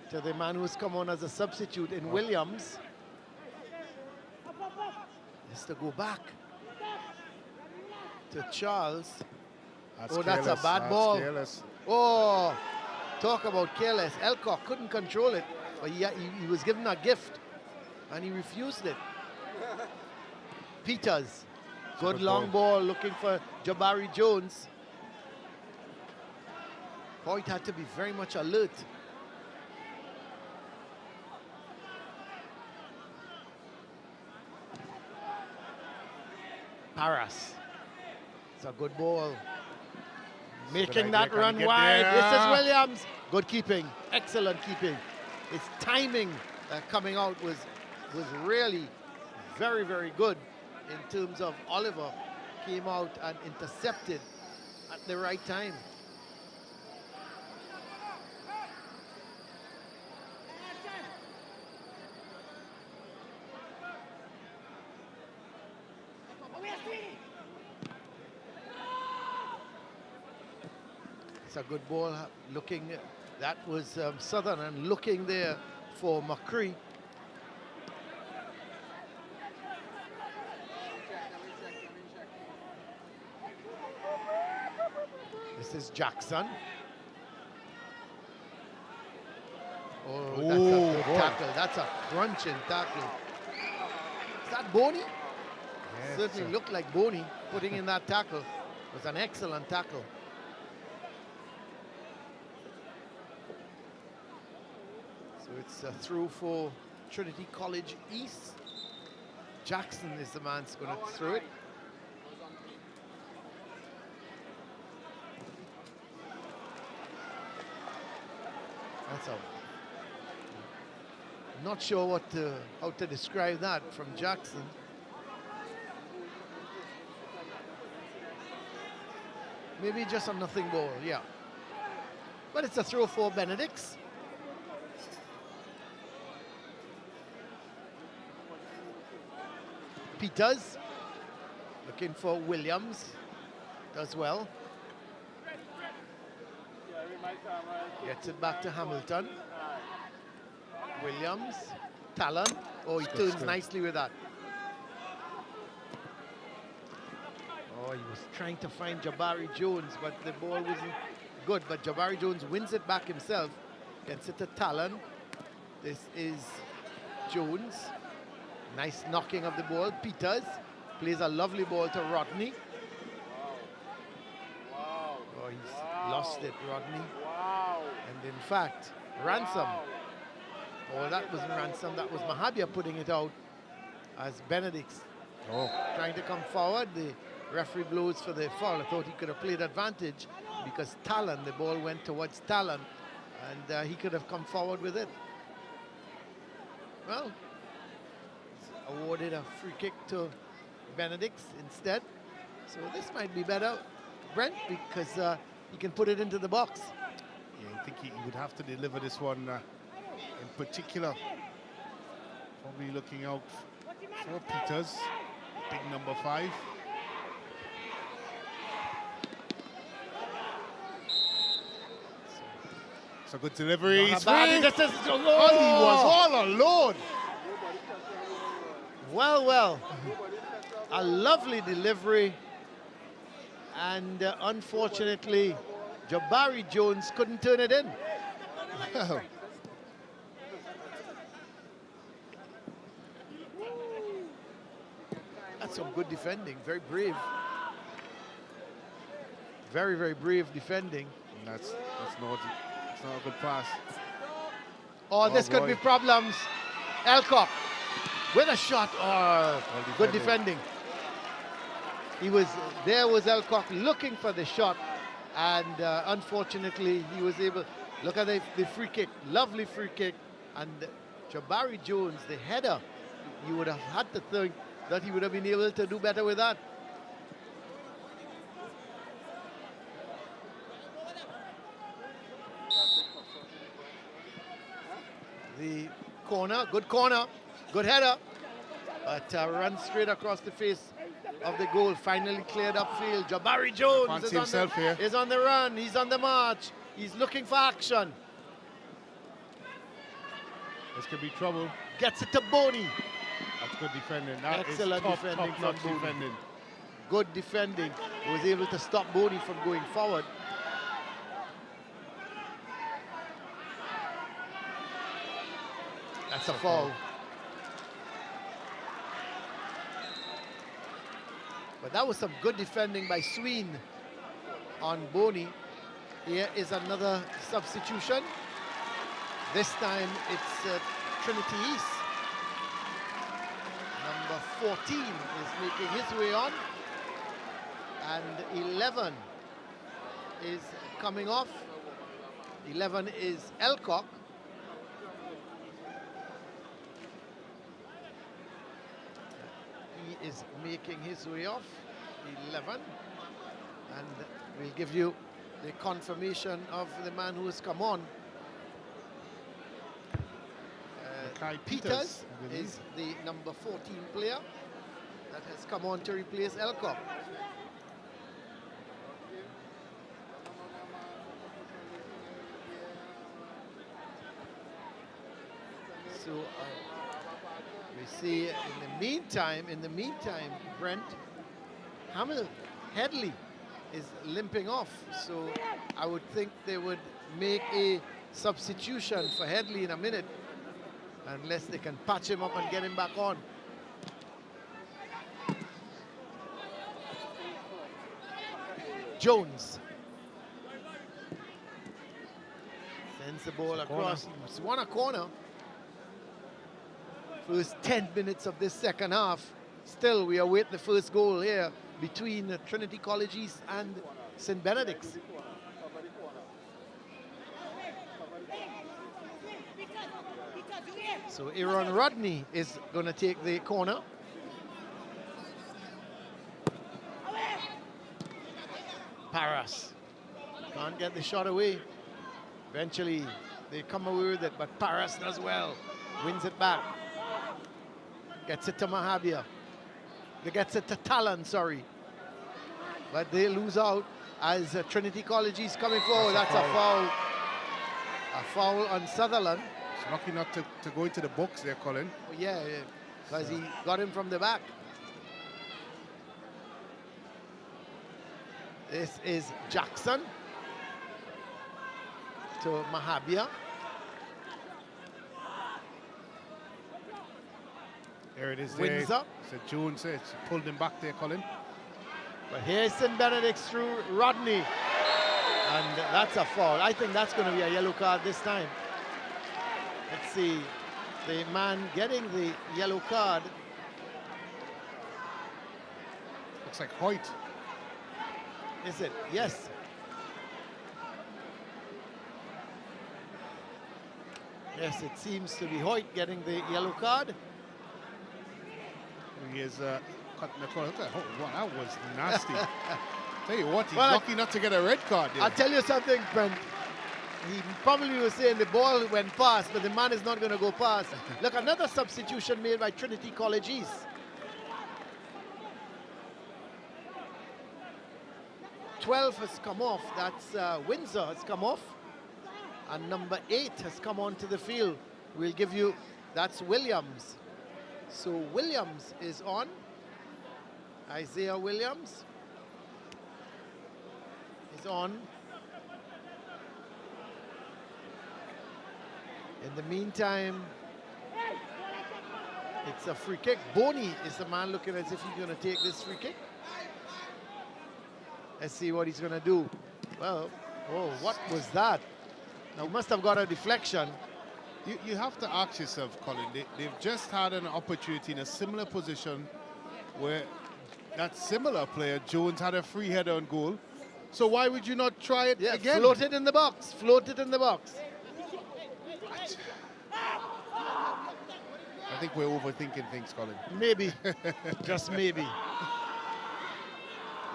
to the man who's come on as a substitute in Williams. Has to go back to Charles. That's that's a bad ball. Careless. Oh, talk about careless. Elcock couldn't control it, but he was given a gift, and he refused it. Peters Good long ball looking for Jabari Jones. Hoyt had to be very much alert. Paras. It's a good ball. Making that run wide. This is Williams. Good keeping. Excellent keeping. His timing coming out was really very, very good in terms of Oliver came out and intercepted at the right time. It's a good ball looking, that was Southern, and looking there for McCree. This is Jackson. Oh, that's a good tackle. That's a crunching tackle. Is that Boney? Yes, Certainly looked like Boney putting in that tackle. It was an excellent tackle. So it's a throw for Trinity College East. Jackson is the man who's going to throw it. That's a... Not sure what how to describe that from Jackson. Maybe just a nothing ball, yeah. But it's a throw for Benedicts. Peters looking for Williams, does well. Gets it back to Hamilton. Williams, Talon. Oh, he turns nicely with that. Oh, he was trying to find Jabari Jones, but the ball wasn't good. But Jabari Jones wins it back himself. Gets it to Talon. This is Jones. Nice knocking of the ball. Peters plays a lovely ball to Rodney. Oh, he's lost it, Rodney. And in fact, Ransom. Oh, that wasn't Ransom. That was Mahabia putting it out as Benedict trying to come forward. The referee blows for the foul. I thought he could have played advantage because Talon, the ball went towards Talon, and he could have come forward with it. Well, awarded a free kick to Benedict instead. So this might be better, Brent, because he can put it into the box. Yeah, I think he would have to deliver this one in particular. Probably looking out for Peters, big number 5. It's a good delivery. Not a bad, this is, he was all alone. Well, a lovely delivery, and unfortunately, Jabari Jones couldn't turn it in. That's some good defending, very brave. Very, very brave defending. That's not a good pass. Oh, this could be problems. Elcock with a shot. Oh, good defending. There was Elcock looking for the shot, and unfortunately he was able. Look at the free kick, lovely free kick, and Jabari Jones, the header, you would have had to think that he would have been able to do better with that. The corner, good header, but runs straight across the face of the goal. Finally cleared upfield. Jabari Jones is on the run. He's on the march. He's looking for action. This could be trouble. Gets it to Boney. That's good defending. That Excellent is defending from top-notch Boney. defending. Good defending. He was able to stop Boney from going forward. That's a foul. But that was some good defending by Sween on Boney. Here is another substitution. This time it's Trinity East. Number 14 is making his way on. And 11 is coming off. 11 is Elcock. He is making his way off. 11. And we'll give you the confirmation of the man who has come on. Peters is the number 14 player that has come on to replace Elcock. So we see in the meantime, Brent Headley is limping off. So I would think they would make a substitution for Headley in a minute, unless they can patch him up and get him back on. Jones sends the ball across. He's won a corner. First 10 minutes of this second half. Still, we await the first goal here between Trinity College East and St. Benedict's. So Aaron Rodney is going to take the corner. Paras can't get the shot away. Eventually they come away with it, but Paras does well. Wins it back. Gets it to Mahabia. They gets it to Talon, sorry. But they lose out as Trinity College is coming forward. That's a foul. A foul on Sutherland. It's lucky not to go into the box there, Colin. Yeah, because he got him from the back. This is Jackson to Mahabia. There it is. Wins there. up. So Jones pulled him back there, Colin. But here's St. Benedict's through Rodney. And that's a foul. I think that's going to be a yellow card this time. Let's see. The man getting the yellow card. Looks like Hoyt. Is it? Yes. Yes, it seems to be Hoyt getting the yellow card. He is cutting the corner. Oh, wow, that was nasty. Tell you what, he's Well, lucky not to get a red card. I'll tell you something, Brent. He probably was saying the ball went past, but the man is not going to go past. Look, another substitution made by Trinity College East. '12 has come off. That's Windsor has come off. And number 8 has come onto the field. We'll give you, that's Williams. So Williams is on. Isaiah Williams is on. In the meantime, it's a free kick. Boney is the man looking as if he's going to take this free kick. Let's see what he's going to do. Well, oh, what was that? Now, he must have got a deflection. You have to ask yourself, Colin, they've just had an opportunity in a similar position where that similar player, Jones, had a free header on goal. So why would you not try it again? Float it in the box. Float it in the box. I think we're overthinking things, Colin. Maybe. Just maybe.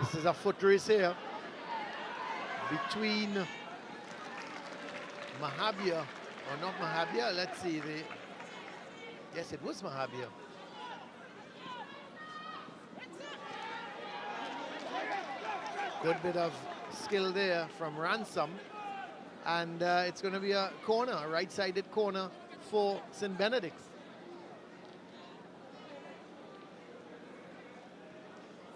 This is a foot race here between Mahabia, or not Mahabia, let's see. Yes, it was Mahabia. Good bit of skill there from Ransom. And it's going to be a corner, a right-sided corner for St. Benedict's.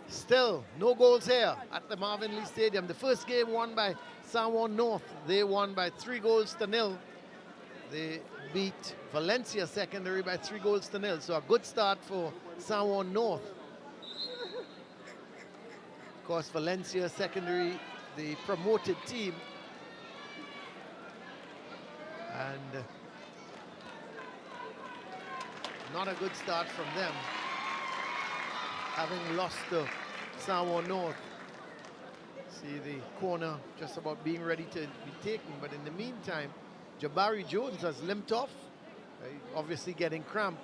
Still, no goals here at the Marvin Lee Stadium. The first game won by San Juan North. They won by 3-0. They beat Valencia Secondary by 3-0. So a good start for San Juan North. Of course, Valencia Secondary, the promoted team. And not a good start from them, having lost to Sawa North. See the corner just about being ready to be taken, but in the meantime, Jabari Jones has limped off, obviously getting cramp.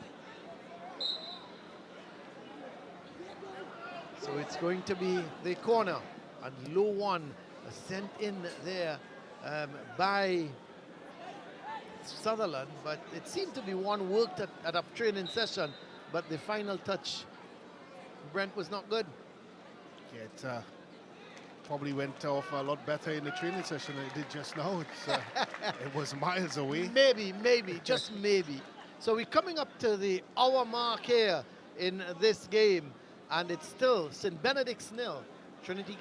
So it's going to be the corner, and low one sent in there by Sutherland, but it seemed to be one worked at a training session, but the final touch, Brent, was not good. Yeah, it probably went off a lot better in the training session than it did just now. It was miles away. Maybe, just maybe. So we're coming up to the hour mark here in this game, and it's still St. Benedict's 0, Trinity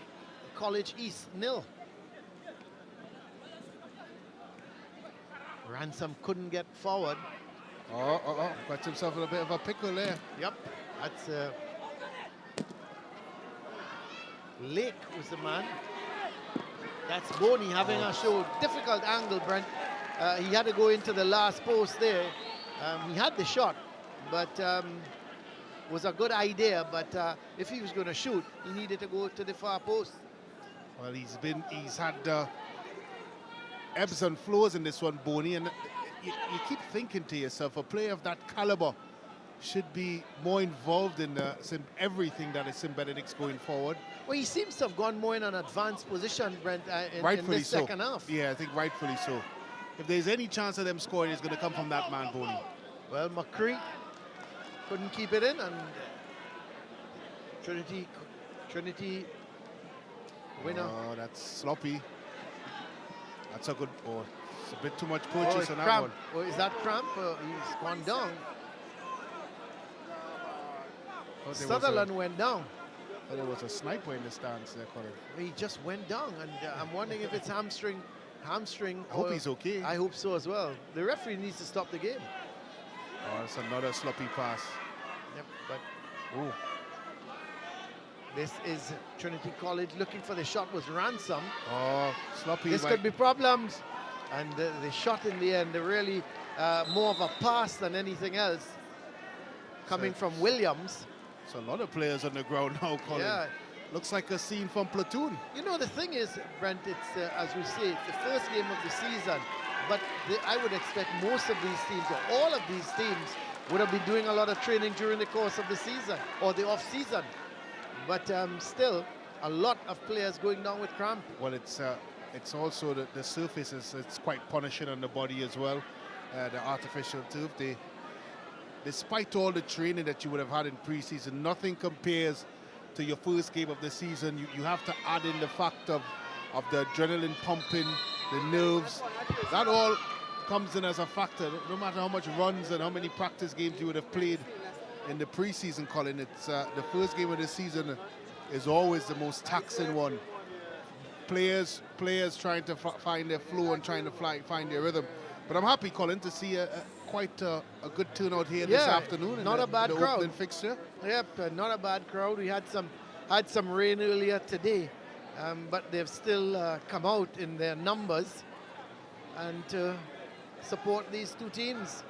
College East 0. Ransom couldn't get forward. Got himself in a bit of a pickle there. Yep, that's Lake was the man. That's Boney having a show. Difficult angle, Brent. He had to go into the last post there. He had the shot, but was a good idea. But if he was going to shoot, he needed to go to the far post. Well, he's had ebbs and flows in this one, Boney, and you keep thinking to yourself, a player of that caliber should be more involved in everything that is St. Benedict's going forward. Well, he seems to have gone more in an advanced position, Brent, in this so. second half. Yeah, I think rightfully so. If there's any chance of them scoring, it's going to come from that man, Boney. Well, McCree couldn't keep it in, and Trinity winner. Oh, that's sloppy. That's a good. Oh, it's a bit too much purchase on that cramp. one. Oh, is that cramp? He's gone down. Sutherland went down. Oh, there was a sniper in the stands there, Colin. He just went down, and I'm wondering if it's hamstring. I hope he's okay. I hope so as well. The referee needs to stop the game. Oh, it's another sloppy pass. Yep, but ooh. This is Trinity College looking for the shot was Ransom. Oh, sloppy. This could be problems. And the shot in the end, really more of a pass than anything else coming from Williams. So a lot of players on the ground now, Colin. Yeah. Looks like a scene from Platoon. You know, the thing is, Brent, it's, as we say, it's the first game of the season. But I would expect most of these teams, or all of these teams, would have been doing a lot of training during the course of the season, or the off-season. But still, a lot of players going down with cramp. Well, it's also the surface it's quite punishing on the body as well. The artificial turf. Despite all the training that you would have had in preseason, nothing compares to your first game of the season. You have to add in the fact of the adrenaline pumping, the nerves. That all comes in as a factor. No matter how much runs and how many practice games you would have played in the preseason, Colin, it's the first game of the season is always the most taxing one. Players trying to find their flow and trying to find their rhythm. But I'm happy, Colin, to see quite a good turnout here this afternoon. Not a bad crowd. Opening fixture. Yep, not a bad crowd. We had some rain earlier today, but they've still come out in their numbers and to support these two teams.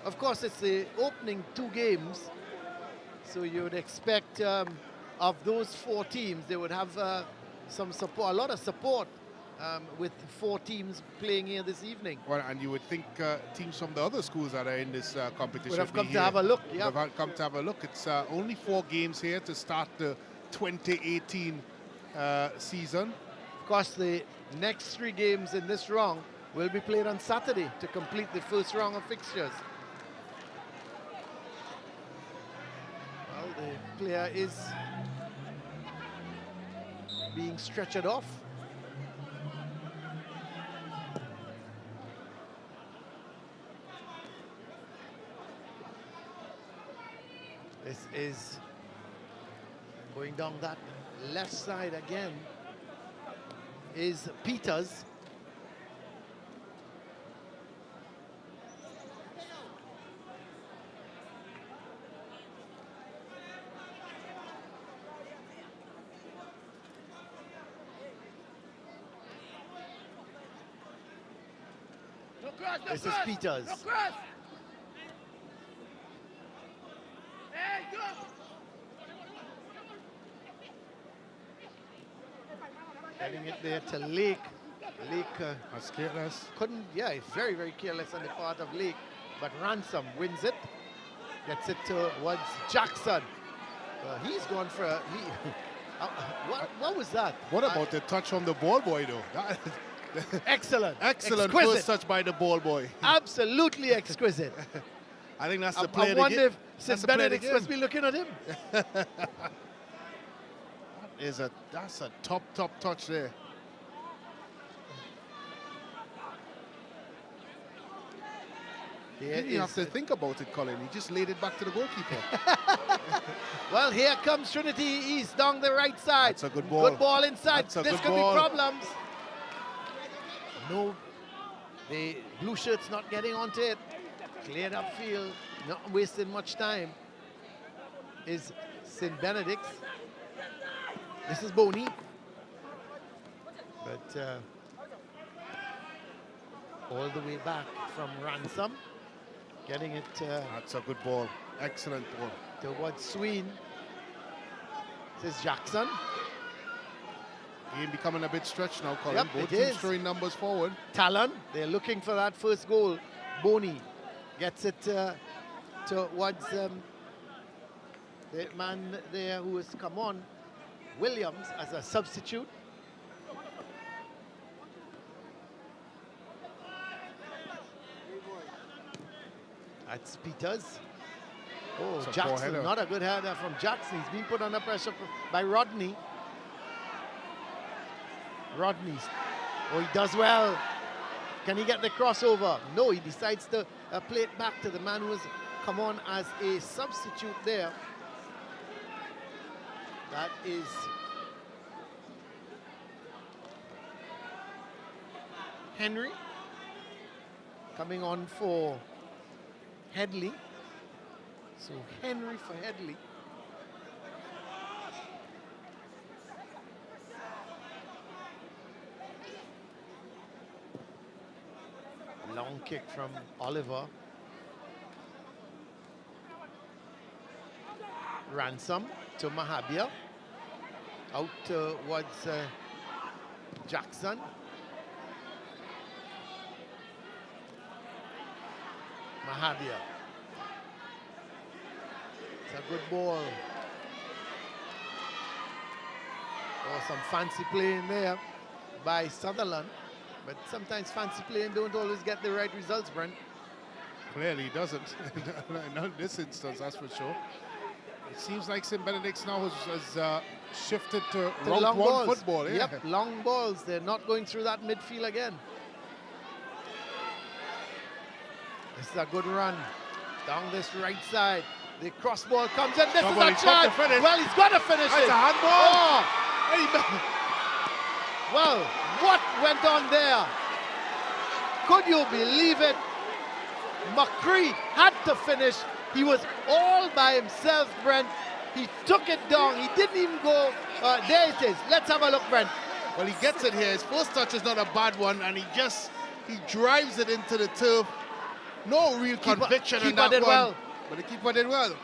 Of course, it's the opening two games, so you would expect of those four teams, they would have some support, a lot of support with four teams playing here this evening. Well, and you would think teams from the other schools that are in this competition would have come to have a look. Yeah, have come to have a look. It's only 4 games here to start the 2018 season. Of course, the next 3 games in this round will be played on Saturday to complete the first round of fixtures. Well, the player is being stretchered off. This is going down that left side again is Peters. This is Peters. Getting it there to Lake. Lake that's careless. Couldn't, yeah, it's very, very careless on the part of Lake. But Ransom wins it. Gets it towards Jackson. He's gone for a, what was that? What about the touch from the ball boy, though? Excellent. Excellent Exquisite. first touch by the ball boy. Absolutely exquisite. I think that's the play of the I wonder game. if St. Benedict must be looking at him. That's a top touch there. You have to think about it, Colin. He just laid it back to the goalkeeper. Well, here comes Trinity East down the right side. That's a good ball. Good ball inside. That's a This good could ball. be problems. No, the blue shirts not getting onto it. Cleared up field, not wasting much time. Is St. Benedict's. This is Boney. But all the way back from Ransom. Getting it. That's a good ball. Excellent ball. Towards Sween. This is Jackson. Game becoming a bit stretched now, Colin. Yep, Both it teams is. throwing numbers forward. Talon, they're looking for that first goal. Boney gets it towards the man there who has come on, Williams, as a substitute. That's Peters. Oh, It's a poor Jackson, header. not a good header from Jackson. He's being put under pressure by Rodney. Rodney. Oh, he does well. Can he get the crossover? No, he decides to play it back to the man who has come on as a substitute there. That is Henry coming on for Headley. So Henry for Headley. Long kick from Oliver. Ransom to Mahabia. Out towards Jackson. Mahabia. It's a good ball. Oh, some fancy play in there by Sutherland. But sometimes fancy playing don't always get the right results, Brent. Clearly he doesn't. Not in this instance, that's for sure. It seems like St. Benedict's now has shifted to route long one balls. football. Yeah. Yep, long balls. They're not going through that midfield again. This is a good run down this right side. The cross ball comes in. This Somebody is a got chance. to finish. Well, he's got to finish That's it. a handball. Oh. Well, what went on there? Could you believe it? McCree had to finish. He was all by himself, Brent. He took it down. He didn't even go. There it is. Let's have a look, Brent. Well, he gets it here. His first touch is not a bad one, and he drives it into the turf. No real conviction on that did one. well. But the keeper did well.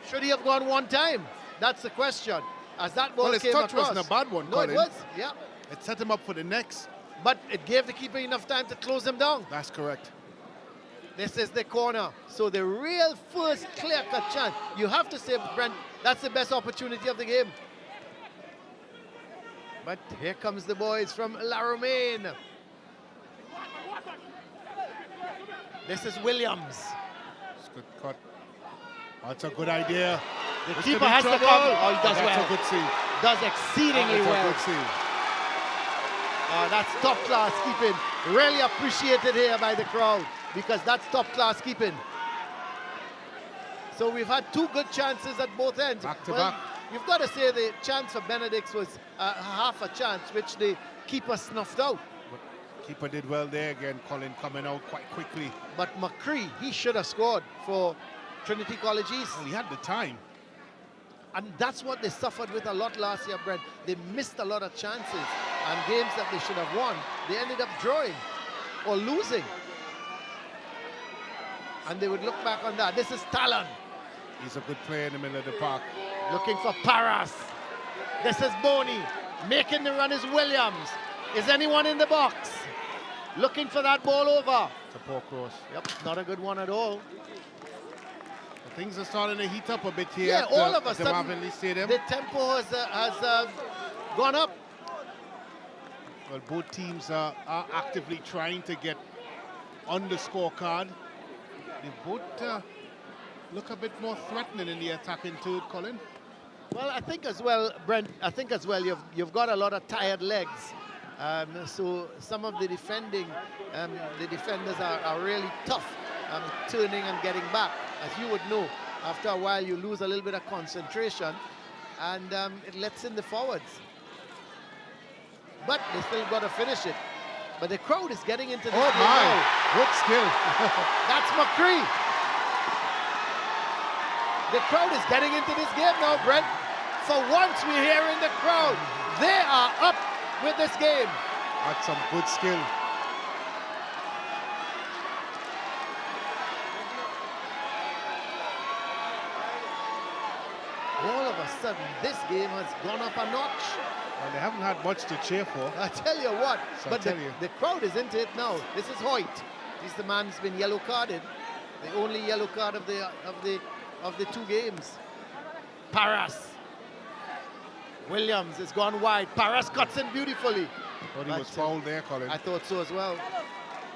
Should he have gone one time? That's the question. As that ball Well, his came touch across. wasn't a bad one, No, it Colin. was. Yeah. It set him up for the next. But it gave the keeper enough time to close him down. That's correct. This is the corner. So the real first clear-cut chance. You have to say, Brent, that's the best opportunity of the game. But here comes the boys from La Romaine. This is Williams. It's a good cut. That's a good idea. The This keeper could be has to trouble. come. Oh, he does That's well. a good save. Does exceedingly That's well. a good save. That's top-class keeping. Really appreciated here by the crowd because that's top-class keeping. So we've had two good chances at both ends. Back to back. You've got to say the chance for Benedict was half a chance, which the keeper snuffed out. Keeper did well there again, Colin, coming out quite quickly. But McCree, he should have scored for Trinity College East. Well, he had the time. And that's what they suffered with a lot last year, Brent. They missed a lot of chances and games that they should have won. They ended up drawing. or losing. And they would look back on that. This is Talon. He's a good player in the middle of the park. Looking for Paras. This is Boney. Making the run is Williams. Is anyone in the box? Looking for that ball over. It's a poor cross. Yep, not a good one at all. Things are starting to heat up a bit here Yeah, at all of a the sudden, Marvin Lee Stadium. the tempo has gone up. Well, both teams are actively trying to get on the scorecard. They both look a bit more threatening in the attacking third, Colin. Well, I think as well, Brent, you've got a lot of tired legs. So some of the defenders are really tough turning and getting back. As you would know, after a while you lose a little bit of concentration and it lets in the forwards. But they still got to finish it. But the crowd is getting into this game now. Good skill. That's McCree. The crowd is getting into this game now, Brent. For once we're hearing the crowd. They are up with this game. That's some good skill. All of a sudden, this game has gone up a notch. Well, they haven't had much to cheer for. I tell you what, So but I tell you. the crowd is into it now. This is Hoyt. He's the man who's been yellow carded. The only yellow card of the two games. Paras. Williams has gone wide. Paras cuts in beautifully. Thought he was fouled there, Colin. I thought so as well.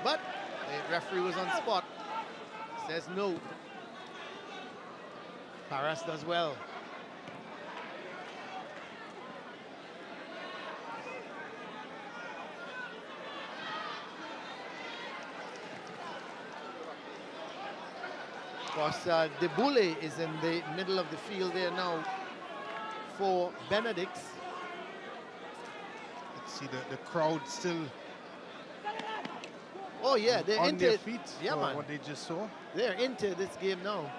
But the referee was on spot. Says no. Paras does well. Of course, Debule is in the middle of the field there now for Benedict. Let's see the crowd still Oh yeah, they're on into their it. feet Yeah, for man. what they just saw. They're into this game now.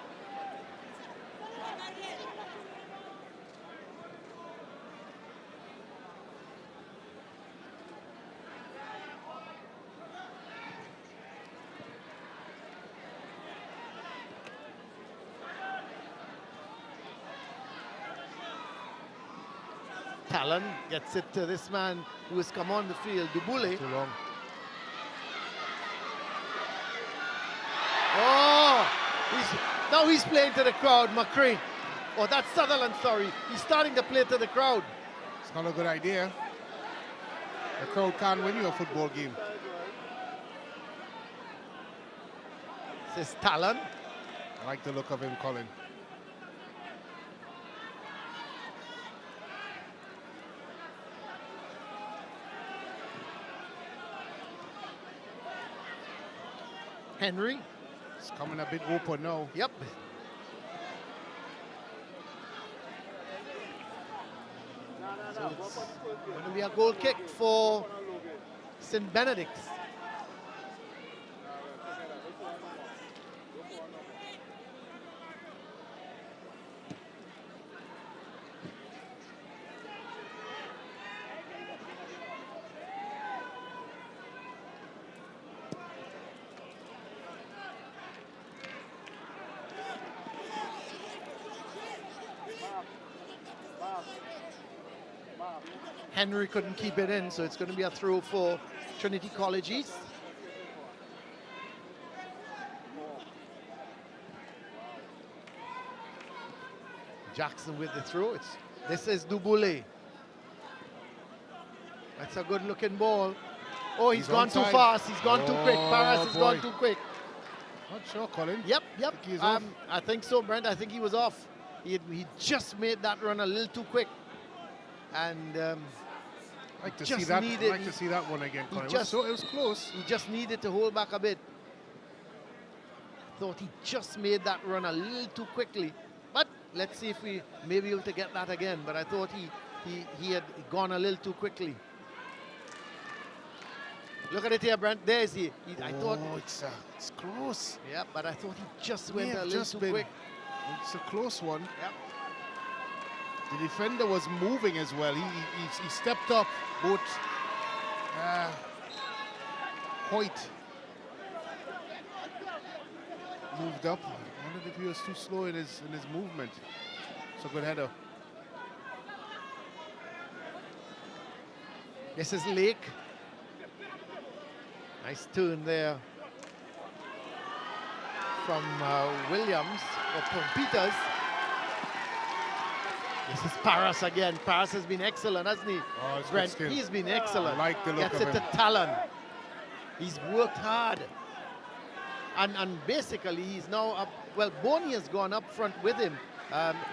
Talon gets it to this man who has come on the field, Dubule. Too long. Oh, now he's playing to the crowd, McCree. Oh, that's Sutherland, sorry. He's starting to play to the crowd. It's not a good idea. The crowd can't win you a football game. This is Talon. I like the look of him, Colin. Henry. It's coming a bit open now. Yep. So it's going to be a goal kick for St. Benedict. Henry couldn't keep it in, so it's going to be a throw for Trinity College East. Jackson with the throw. This is Dubule. That's a good looking ball. Oh, he's gone too fast. He's gone too quick. Paras has gone too quick. Not sure, Colin. Yep. I I think so, Brent. I think he was off. He just made that run a little too quick. And I'd like to see that. I'd like to see that one again, Colin. It was close. He just needed to hold back a bit. Thought he just made that run a little too quickly. But let's see if we may be able to get that again. But I thought he had gone a little too quickly. Look at it here, Brent. There's he. I thought it's close. Yeah, but I thought he just went a little too quick. It's a close one. Yep. The defender was moving as well. He stepped up. Both Hoyt moved up. I wondered if he was too slow in his movement. It's a good header. This is Lake. Nice turn there from Williams, or from Peters. This is Paras again. Paras has been excellent, hasn't he? Oh, it's good Brent, skill. he's been excellent. I like the look Gets of it him. to Talon. He's worked hard. And basically, he's now up. Well, Boney has gone up front with him.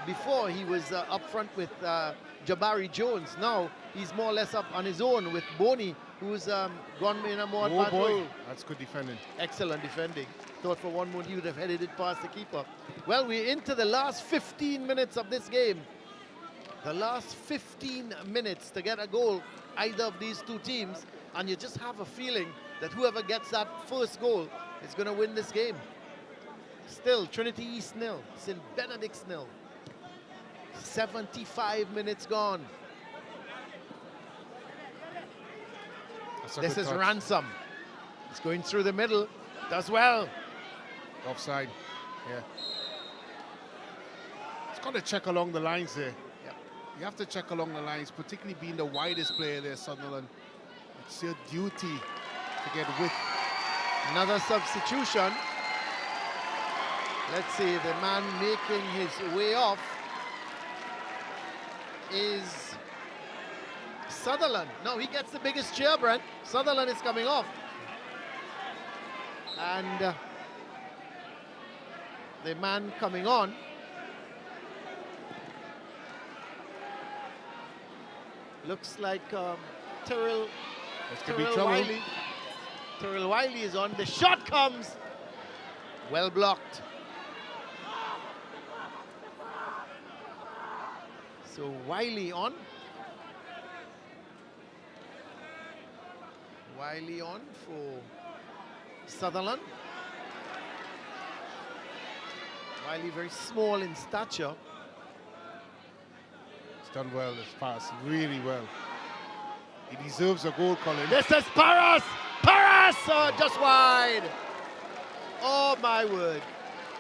Before, he was up front with Jabari Jones. Now, he's more or less up on his own with Boney, who's gone in a more advanced role. That's good defending. Excellent defending. Thought for one moment he would have headed it past the keeper. Well, we're into the last 15 minutes of this game. The last 15 minutes to get a goal, either of these two teams, and you just have a feeling that whoever gets that first goal is going to win this game. Still, Trinity East 0, St. Benedict's 0. 75 minutes gone. This is touch. Ransom. He's going through the middle. Does well. Offside. Yeah. It's got to check along the lines there. Yep. You have to check along the lines, particularly being the widest player there, Sunderland. It's your duty to get width. Another substitution. Let's see, the man making his way off is Sutherland. No, he gets the biggest cheer, Brent. Sutherland is coming off. And the man coming on looks like Tyrrell Wiley. Tyrrell Wiley is on. The shot comes. Well blocked. So Wiley on. Wiley on for Sutherland. Wiley very small in stature. He's done well, this pass, really well. He deserves a goal, Colin. This is Paras! Paras! Just wide. Oh my word.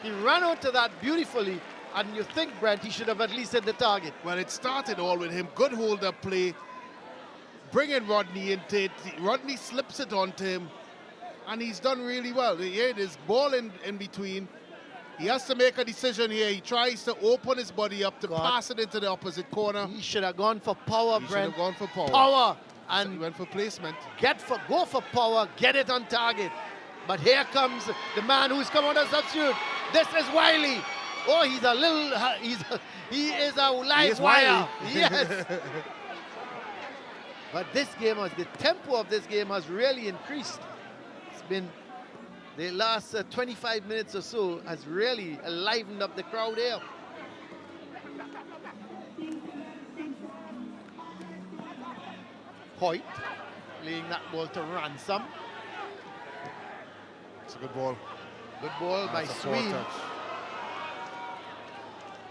He ran onto that beautifully, and you think, Brent, he should have at least hit the target. Well, it started all with him. Good hold-up play. Bringing Rodney into it. Rodney slips it onto him, and he's done really well. Here it is, ball in between. He has to make a decision here. He tries to open his body up to pass it into the opposite corner. He should have gone for power, He should Brent. have gone for power. Power. And he went for placement. Go for power, get it on target. But here comes the man who's come on as substitute. This is Wiley. Oh, he's a little, he is a live wire. Yes. But this game the tempo of this game has really increased. It's been, the last 25 minutes or so has really livened up the crowd here. Hoyt laying that ball to Ransom. It's a good ball. Good ball by That's a forward Sween. touch.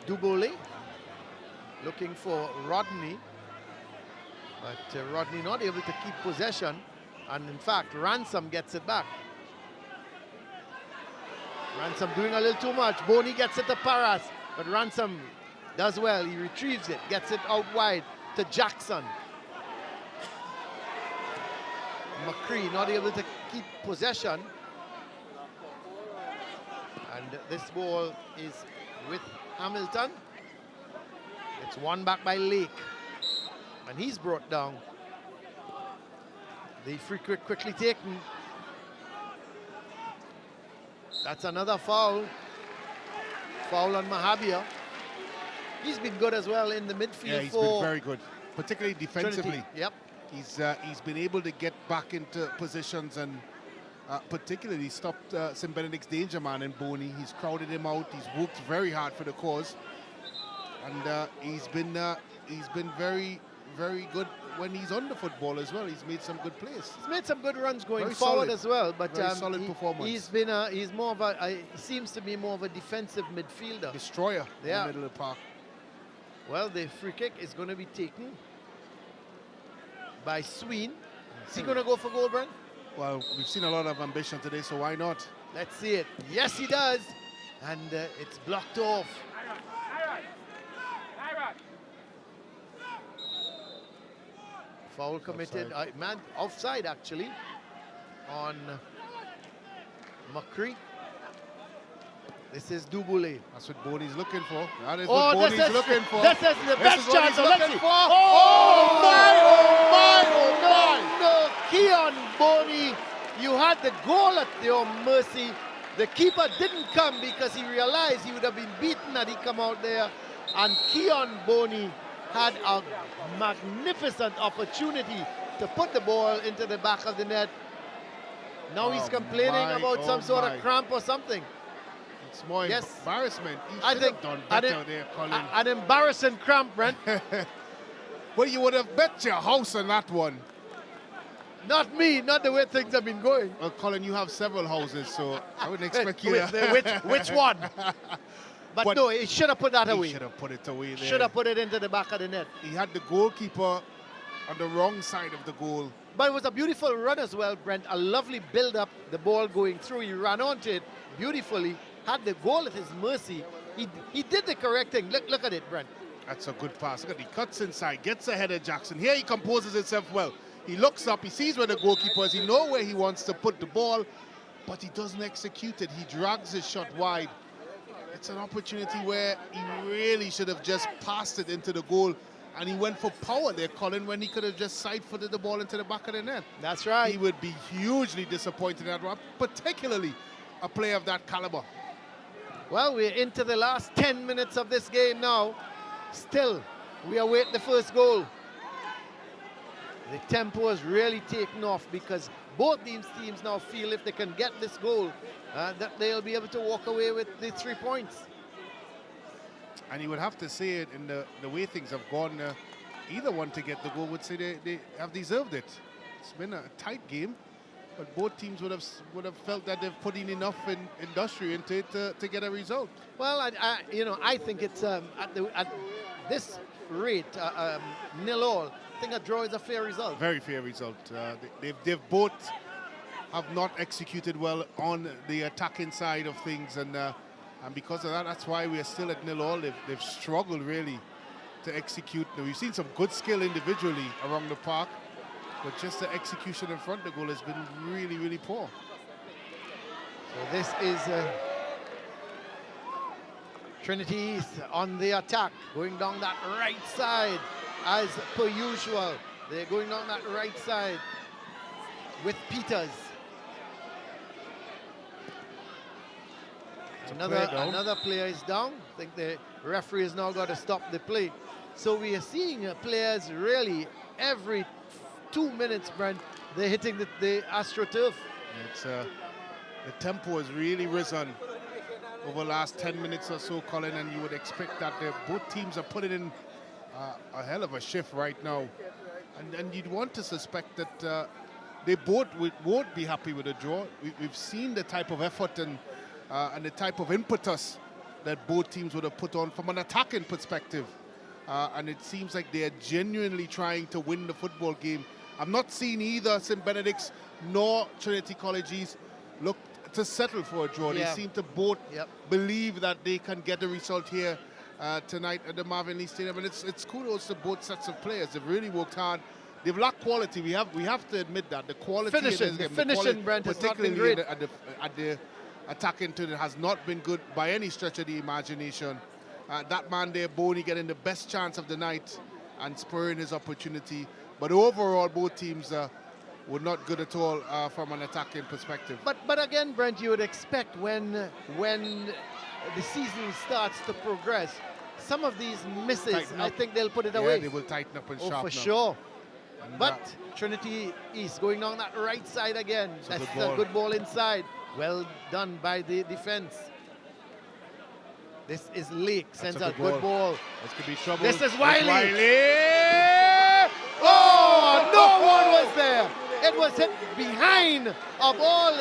Dubole looking for Rodney. But Rodney not able to keep possession. And in fact, Ransom gets it back. Ransom doing a little too much. Boney gets it to Paras. But Ransom does well. He retrieves it. Gets it out wide to Jackson. McCree not able to keep possession. And this ball is with Hamilton. It's won back by Lake. And he's brought down. The free kick quickly taken. That's another foul. Foul on Mahabia. He's been good as well in the midfield. Yeah, he's for been very good, particularly defensively. Trinity. Yep. He's been able to get back into positions and particularly stopped St. Benedict's danger man in Boney. He's crowded him out. He's worked very hard for the cause, and he's been very, very good when he's on the football as well. He's made some good plays. He's made some good runs going Very forward solid. as well. But Very solid performance. He's been he's more of a he seems to be more of a defensive midfielder. Destroyer in Yeah. the middle of the park. Well, the free kick is going to be taken by Sween. Is he going to go for goal, Brent? Well, we've seen a lot of ambition today, so why not? Let's see it. Yes, he does. And it's blocked off. Foul committed. Offside actually on McCree. This is Dubule. That's what Boney's looking for. That is Oh, what Boney's looking for. This is the best chance. He's Let's looking see. for. Oh my, oh my, oh my. No, Keon Boney, you had the goal at your mercy. The keeper didn't come because he realized he would have been beaten had he come out there. And Keon Boney had a magnificent opportunity to put the ball into the back of the net. Now he's complaining about some sort of cramp or something. It's more embarrassment. He I should think have done better there, Colin. An embarrassing cramp, Brent. Well, you would have bet your house on that one. Not me, not the way things have been going. Well, Colin, you have several houses, so I wouldn't expect you to... which one? But no, he should have put that away. He should have put it away there. Should have put it into the back of the net. He had the goalkeeper on the wrong side of the goal. But it was a beautiful run as well, Brent. A lovely build-up, the ball going through. He ran onto it beautifully, had the goal at his mercy. He did the correct thing. Look at it, Brent. That's a good pass. Look at it. He cuts inside, gets ahead of Jackson. Here he composes himself well. He looks up, he sees where the goalkeeper is. He knows where he wants to put the ball, but he doesn't execute it. He drags his shot wide. It's an opportunity where he really should have just passed it into the goal, and he went for power there, Colin, when he could have just side-footed the ball into the back of the net. That's right. He would be hugely disappointed in that one, particularly a player of that caliber. Well, we're into the last 10 minutes of this game now. Still, we await the first goal. The tempo has really taken off because both these teams now feel if they can get this goal, that they'll be able to walk away with the 3 points. And you would have to say it in the way things have gone. Either one to get the goal would say they have deserved it. It's been a tight game, but both teams would have felt that they've put in enough industry into it to get a result. Well, I think it's at this rate, 0-0. I think a draw is a fair result. Very fair result. They've both have not executed well on the attacking side of things, and because of that, that's why we are still at 0-0. They've struggled really to execute. Now, we've seen some good skill individually around the park, but just the execution in front of the goal has been really, really poor. So this is Trinity East on the attack, going down that right side. As per usual, they're going down that right side with Peters. Another player is down. I think the referee has now got to stop the play. So we are seeing players really every 2 minutes, Brent, they're hitting the AstroTurf. It's the tempo has really risen over the last 10 minutes or so, Colin, and you would expect that both teams are putting in a hell of a shift right now, and you'd want to suspect that they both won't be happy with a draw. We've seen the type of effort and the type of impetus that both teams would have put on from an attacking perspective, and it seems like they are genuinely trying to win the football game. I'm not seeing either St. Benedict's nor Trinity College East look to settle for a draw. Yeah. They seem to both believe that they can get a result here tonight at the Marvin Lee Stadium, and it's kudos to both sets of players. They've really worked hard. They've lacked quality. We have to admit that the quality finishing, Brent, has not been great. At the attacking to it has not been good by any stretch of the imagination. That man there, Boney, getting the best chance of the night and spurring his opportunity. But overall, both teams were not good at all from an attacking perspective. But again, Brent, you would expect when the season starts to progress, some of these misses, I think they'll put it away. Yeah, they will tighten up and sharpen for up. sure. But Trinity East going down that right side again. That's a good ball inside. Well done by the defense. This is Lake, sends a good ball. This could be trouble. This is Wiley. Oh, no one was there. It was hit behind of all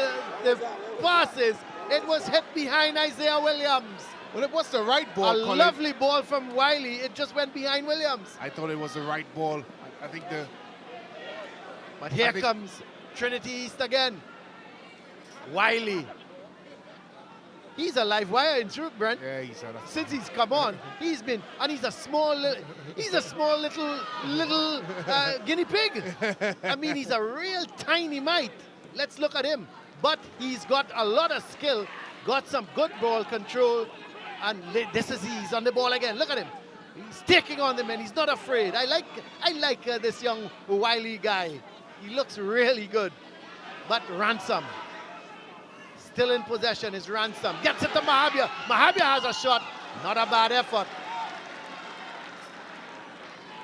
the passes. It was hit behind Isaiah Williams. Well, it was the right ball, A Colin. lovely ball from Wiley. It just went behind Williams. I thought it was the right ball. I think But here comes Trinity East again. Wiley He's a live wire in truth, Brent. Yeah, he's a... Since he's come on, he's been, and he's a small little guinea pig. I mean, he's a real tiny mite. Let's look at him. But he's got a lot of skill, got some good ball control, and he's on the ball again. Look at him. He's taking on them and he's not afraid. I like this young wily guy. He looks really good. But Ransom, still in possession is Ransom. Gets it to Mahabia. Mahabia has a shot. Not a bad effort.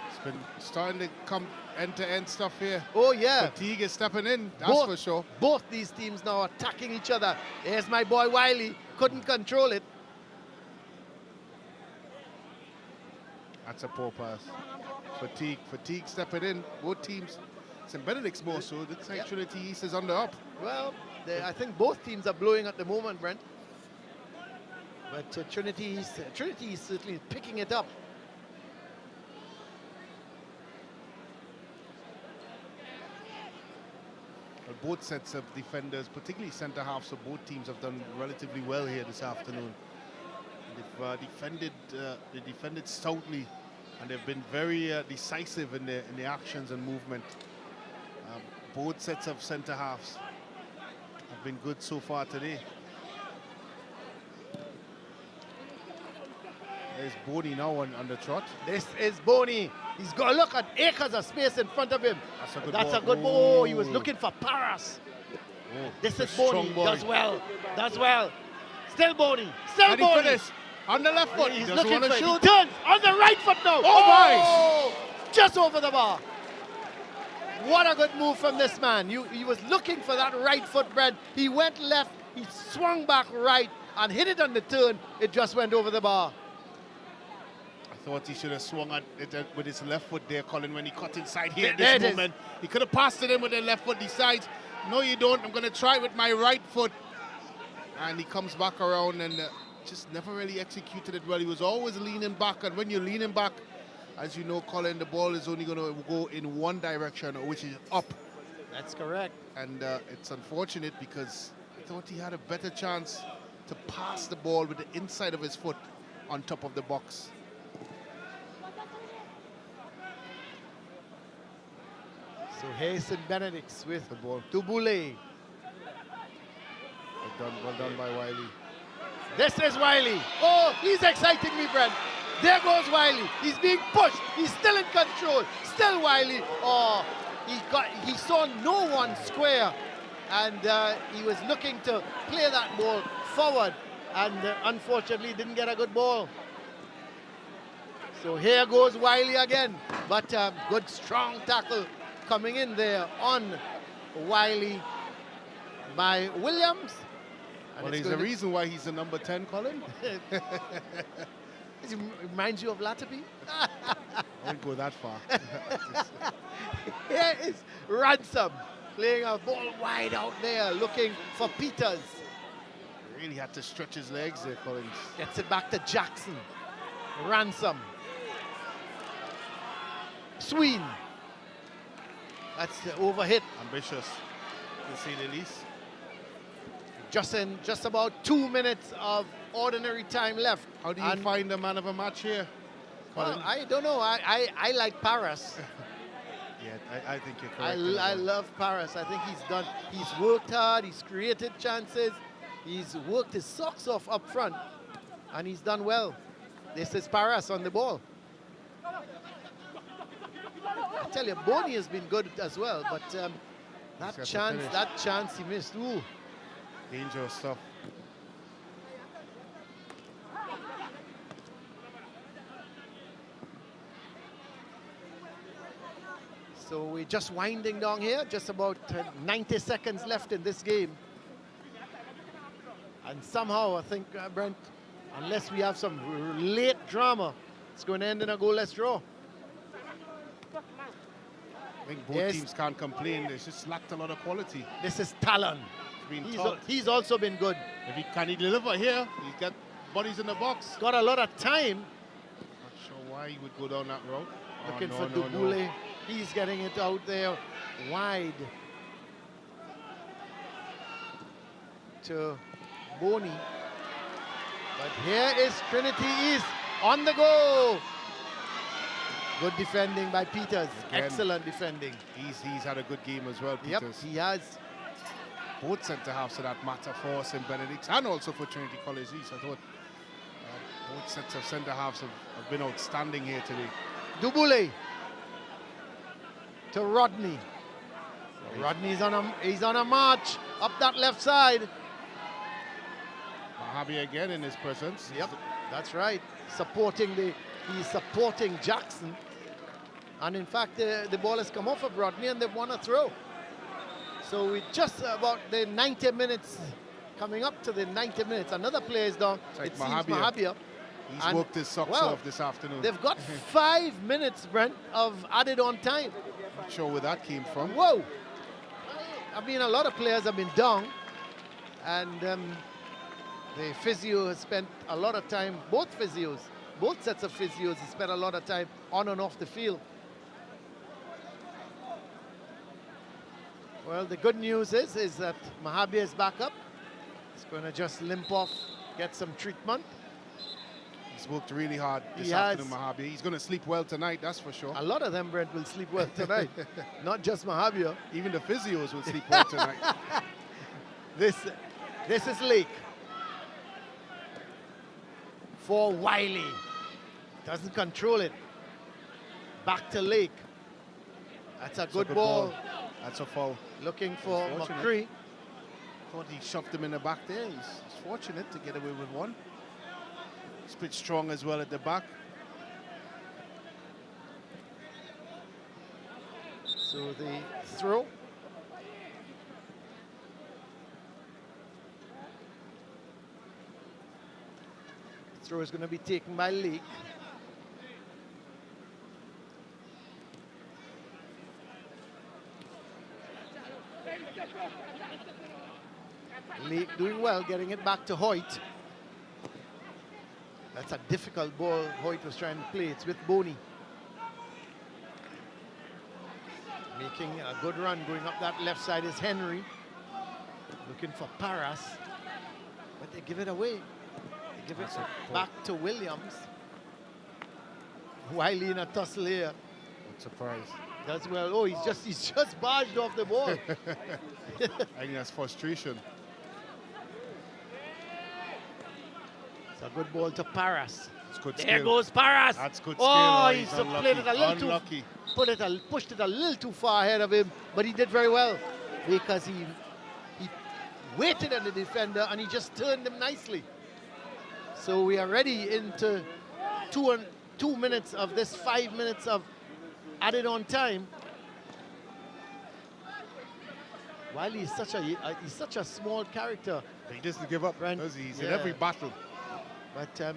It's been starting to come end-to-end stuff here. Oh, yeah. Fatigue is stepping in, that's for sure. Both these teams now attacking each other. There's my boy Wiley. Couldn't control it. That's a poor pass. Fatigue stepping in. Both teams. St. Benedict's more so. Looks like Trinity East is on the up. Well, I think both teams are blowing at the moment, Brent. But Trinity is certainly picking it up. But both sets of defenders, particularly centre halves of both teams, have done relatively well here this afternoon. They defended stoutly, and they've been very decisive in their actions and movement. Both sets of centre halves have been good so far today. There's Boney now on the trot. This is Boney. He's got to look at acres of space in front of him. That's a good That's ball. a good ball. Oh, he was looking for Paras. Oh, this is Boney. boy. Does well. Does well. Still Boney. Still And he Boney. finished on the left foot. He's He looking doesn't for want it. to He shoot. turns on the right foot now. Oh, Just over the bar. What a good move from this man. He was looking for that right foot, Brent. He went left. He swung back right and hit it on the turn. It just went over the bar. I thought he should have swung at it with his left foot there, Colin, when he cut inside here at There this it is. moment. He could have passed it in with the left foot. Decides, no, you don't. I'm going to try with my right foot. And he comes back around and just never really executed it well. He was always leaning back. And when you're leaning back, as you know, Colin, the ball is only going to go in one direction, which is up. That's correct. And it's unfortunate because I thought he had a better chance to pass the ball with the inside of his foot on top of the box. So here's St. Benedict's with the ball to Boulay. Well done by Wiley. This is Wiley. Oh, he's exciting me, Brent. There goes Wiley. He's being pushed. He's still in control. Still Wiley. Oh, he saw no one square, and he was looking to play that ball forward, and unfortunately didn't get a good ball. So here goes Wiley again, but good strong tackle coming in there on Wiley by Williams. And Well, there's a reason why he's the number 10, Colin. It reminds you of Latapi? I won't go that far. Here is Ransom playing a ball wide out there, looking for Peters. Really had to stretch his legs there, Collins. Gets it back to Jackson. Ransom. Sween. That's the overhit. Ambitious, to say the least. Just about 2 minutes of ordinary time left. How do you find the man of a match here? Well, I don't know. I like Paras. Yeah, I think you're correct. I love Paras. I think he's worked hard, he's created chances, he's worked his socks off up front, and he's done well. This is Paras on the ball. I tell you, Boney has been good as well, but that chance he missed. Ooh. Dangerous stuff. So we're just winding down here, just about 90 seconds left in this game. And somehow I think, Brent, unless we have some late drama, it's going to end in a goalless draw. I think both teams can't complain. They just lacked a lot of quality. This is Talon. He's also been good. If he deliver here, he's got bodies in the box. Got a lot of time. Not sure why he would go down that route. Looking no, for no, Dubule. no. He's getting it out there wide to Boney. But here is Trinity East on the go. Good defending by Peters. Again, Excellent defending. He's had a good game as well, Yep, Peters. he has. Both centre-halves for that matter for us in Benedict and also for Trinity College East. I thought both sets of centre-halves have been outstanding here today. Dubule to Rodney. Rodney's he's on a march up that left side. Mahabi again in his presence. Yep, that's right. He's supporting Jackson. And in fact, the ball has come off of Rodney and they've won a throw. So we're just about the 90 minutes, coming up to the 90 minutes. Another player is down. It's like it seems Mahabir. Mahabir. He's worked his socks off this afternoon. They've got 5 minutes, Brent, of added on time. Not sure where that came from. Whoa! I mean, a lot of players have been down. And the physio has spent a lot of time, both sets of physios have spent a lot of time on and off the field. Well, the good news is that Mahabir is back up. He's going to just limp off, get some treatment. He's worked really hard this He afternoon, has. Mahabir. He's going to sleep well tonight, that's for sure. A lot of them, Brent, will sleep well tonight. Not just Mahabir. Even the physios will sleep well tonight. This is Lake. For Wiley. Doesn't control it. Back to Lake. That's a good ball. That's a foul. Looking for Unfortunate. McCree. Thought he shoved him in the back there. He's fortunate to get away with one. He's pretty strong as well at the back. So the throw. Throw is going to be taken by Lake. Lake doing well, getting it back to Hoyt. That's a difficult ball Hoyt was trying to play. It's with Boney. Making a good run, going up that left side is Henry. Looking for Paras. But they give it away. They give it back to Williams. Wiley in a tussle here. What surprise. Does well. Oh, he's just barged off the ball. I think that's frustration. It's a good ball to Paras. It's good There skill. goes Paras. That's good skill. Oh, He's he's unlucky. played it a little Unlucky. too. Pushed it a little too far ahead of him, but he did very well because he waited on the defender and he just turned him nicely. So we are ready into 2 minutes of this 5 minutes of added on time. Wiley is such a small character. He doesn't give up, does he? He's in Yeah. every battle. But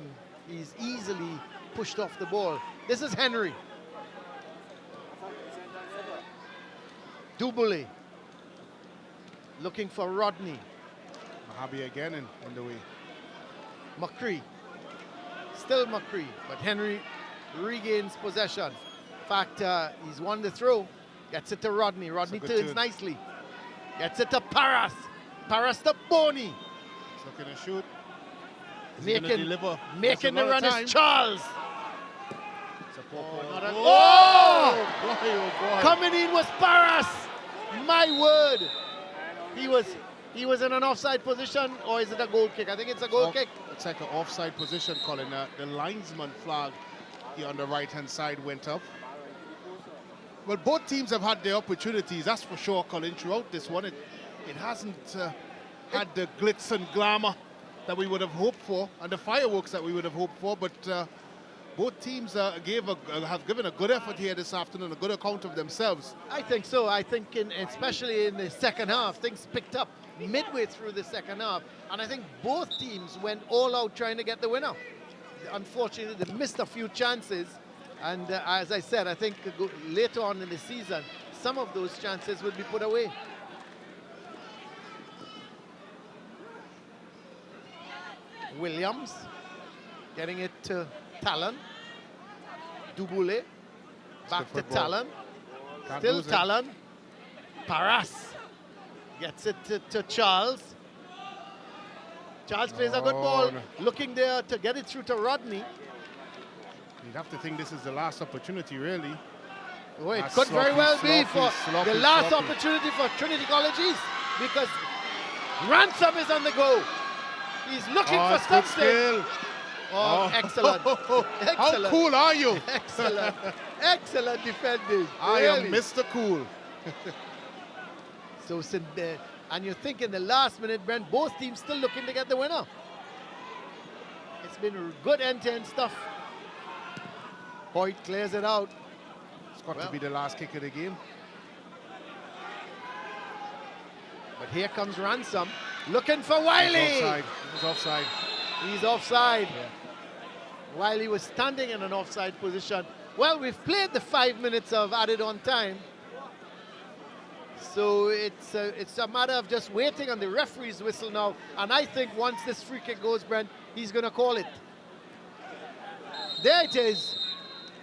he's easily pushed off the ball. This is Henry. Dubule looking for Rodney. Mahabi again in the way. McCree. Still McCree, but Henry regains possession. In fact, he's won the throw. Gets it to Rodney. Rodney good turns turn. nicely. Gets it to Paras. Paras to Boney. He's looking to shoot. Is he gonna Making deliver? the That's a lot run of time. is Charles. It's a poor ball. Not a- Oh! Boy, oh boy. Coming in was Paras. My word. He was in an offside position, or is it a goal kick? I think it's a goal kick. It's like an offside position, Colin. The linesman flag here on the right-hand side went up. Well, both teams have had their opportunities, that's for sure, Colin, throughout this one. It hasn't had the glitz and glamour that we would have hoped for, and the fireworks that we would have hoped for, but both teams have given a good effort here this afternoon, a good account of themselves. I think so. I think especially in the second half, things picked up midway through the second half. And I think both teams went all out trying to get the winner. Unfortunately, they missed a few chances. And as I said, I think later on in the season, some of those chances will be put away. Williams getting it to Talon. Dubule back to Talon. Can't Still lose it. Talon. Paras gets it to Charles. Charles plays a good ball, looking there to get it through to Rodney. You'd have to think this is the last opportunity, really. Oh, it could very well be for the last opportunity for Trinity College East, because Ransom is on the go. He's looking for something. Oh, excellent. Excellent. How cool are you? Excellent. Excellent defending. I am Mr. Cool. So, and you think in the last minute, Brent, both teams still looking to get the winner. It's been good end-to-end stuff. Hoyt clears it out. It's got to be the last kick of the game. But here comes Ransom, looking for Wiley. He's offside. He was offside. He's offside. Yeah. Wiley was standing in an offside position. Well, we've played the 5 minutes of added on time. So it's a matter of just waiting on the referee's whistle now. And I think once this free kick goes, Brent, he's going to call it. There it is.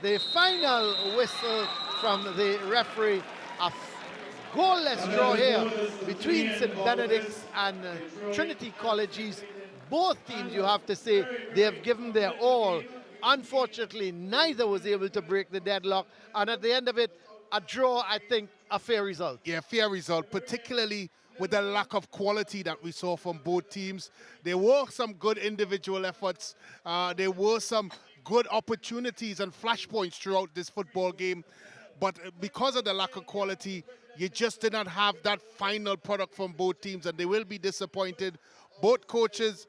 The final whistle from the referee. A goalless draw here between St. Benedict's and Trinity College East. Both teams, you have to say, they have given their all. Unfortunately, neither was able to break the deadlock. And at the end of it, a draw, I think, a fair result. Yeah, fair result, particularly with the lack of quality that we saw from both teams. There were some good individual efforts. There were some good opportunities and flashpoints throughout this football game. But because of the lack of quality, you just did not have that final product from both teams, and they will be disappointed. Both coaches,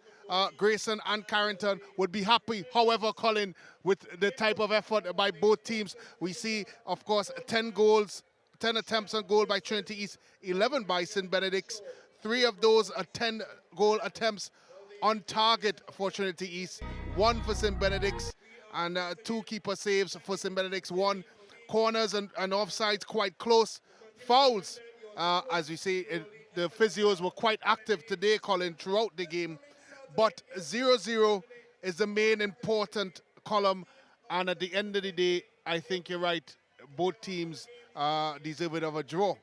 Grayson and Carrington, would be happy. However, Colin, with the type of effort by both teams, we see, of course, 10 attempts on goal by Trinity East, 11 by St. Benedict's. 3 of those are 10-goal attempts on target for Trinity East, 1 for St. Benedict's, and 2 keeper saves for St. Benedict's, 1. Corners and offsides quite close. Fouls, as we say, the physios were quite active today, Colin, throughout the game. But 0-0 is the main important column. And at the end of the day, I think you're right. Both teams deserve it of a draw.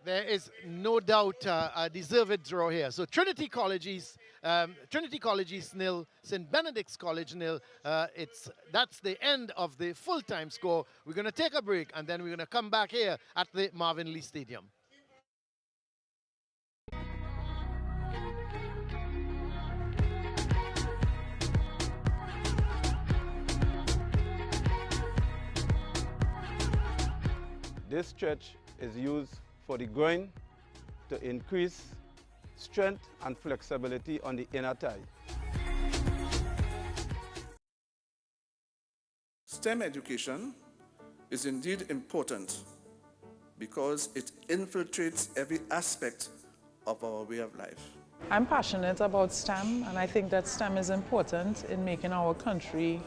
There is no doubt a deserved draw here. So Trinity College East 0, St. Benedict's College 0. That's the end of the full-time score. We're going to take a break, and then we're going to come back here at the Marvin Lee Stadium. This stretch is used for the groin to increase strength and flexibility on the inner thigh. STEM education is indeed important because it infiltrates every aspect of our way of life. I'm passionate about STEM, and I think that STEM is important in making our country,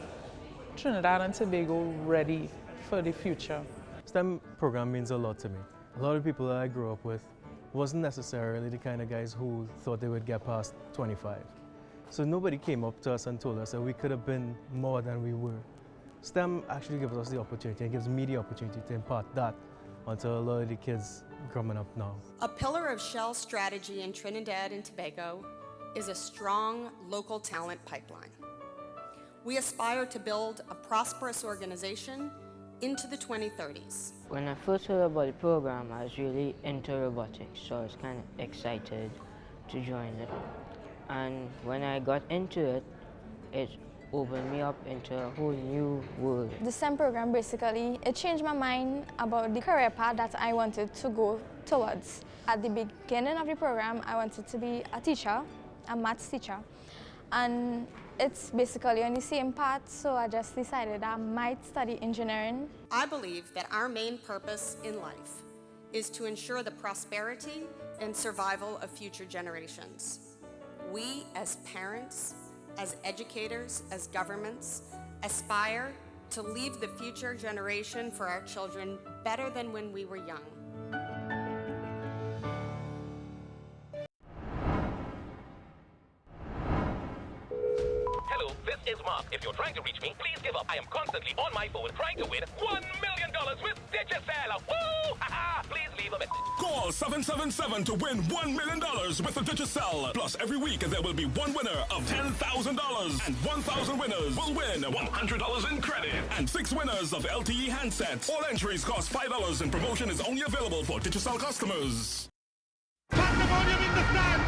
Trinidad and Tobago, ready for the future. STEM program means a lot to me. A lot of people that I grew up with wasn't necessarily the kind of guys who thought they would get past 25. So nobody came up to us and told us that we could have been more than we were. STEM actually gives us the opportunity, it gives me the opportunity to impart that onto a lot of the kids growing up now. A pillar of Shell's strategy in Trinidad and Tobago is a strong local talent pipeline. We aspire to build a prosperous organization into the 2030s. When I first heard about the program, I was really into robotics, so I was kind of excited to join it. And when I got into it, it opened me up into a whole new world. The STEM program basically, it changed my mind about the career path that I wanted to go towards. At the beginning of the program, I wanted to be a teacher, a maths teacher. And it's basically on the same path, so I just decided I might study engineering. I believe that our main purpose in life is to ensure the prosperity and survival of future generations. We as parents, as educators, as governments, aspire to leave the future generation for our children better than when we were young. Hello, this is Mark. If you're trying to reach me, please give up. I am constantly on my phone trying to win $1 million with Digicel. Woo! Please leave a message. Call 777 to win $1 million with the Digicel. Plus, every week there will be one winner of $10,000. And 1,000 winners will win $100 in credit. And 6 winners of LTE handsets. All entries cost $5 and promotion is only available for Digicel customers. Pandemonium in the stands.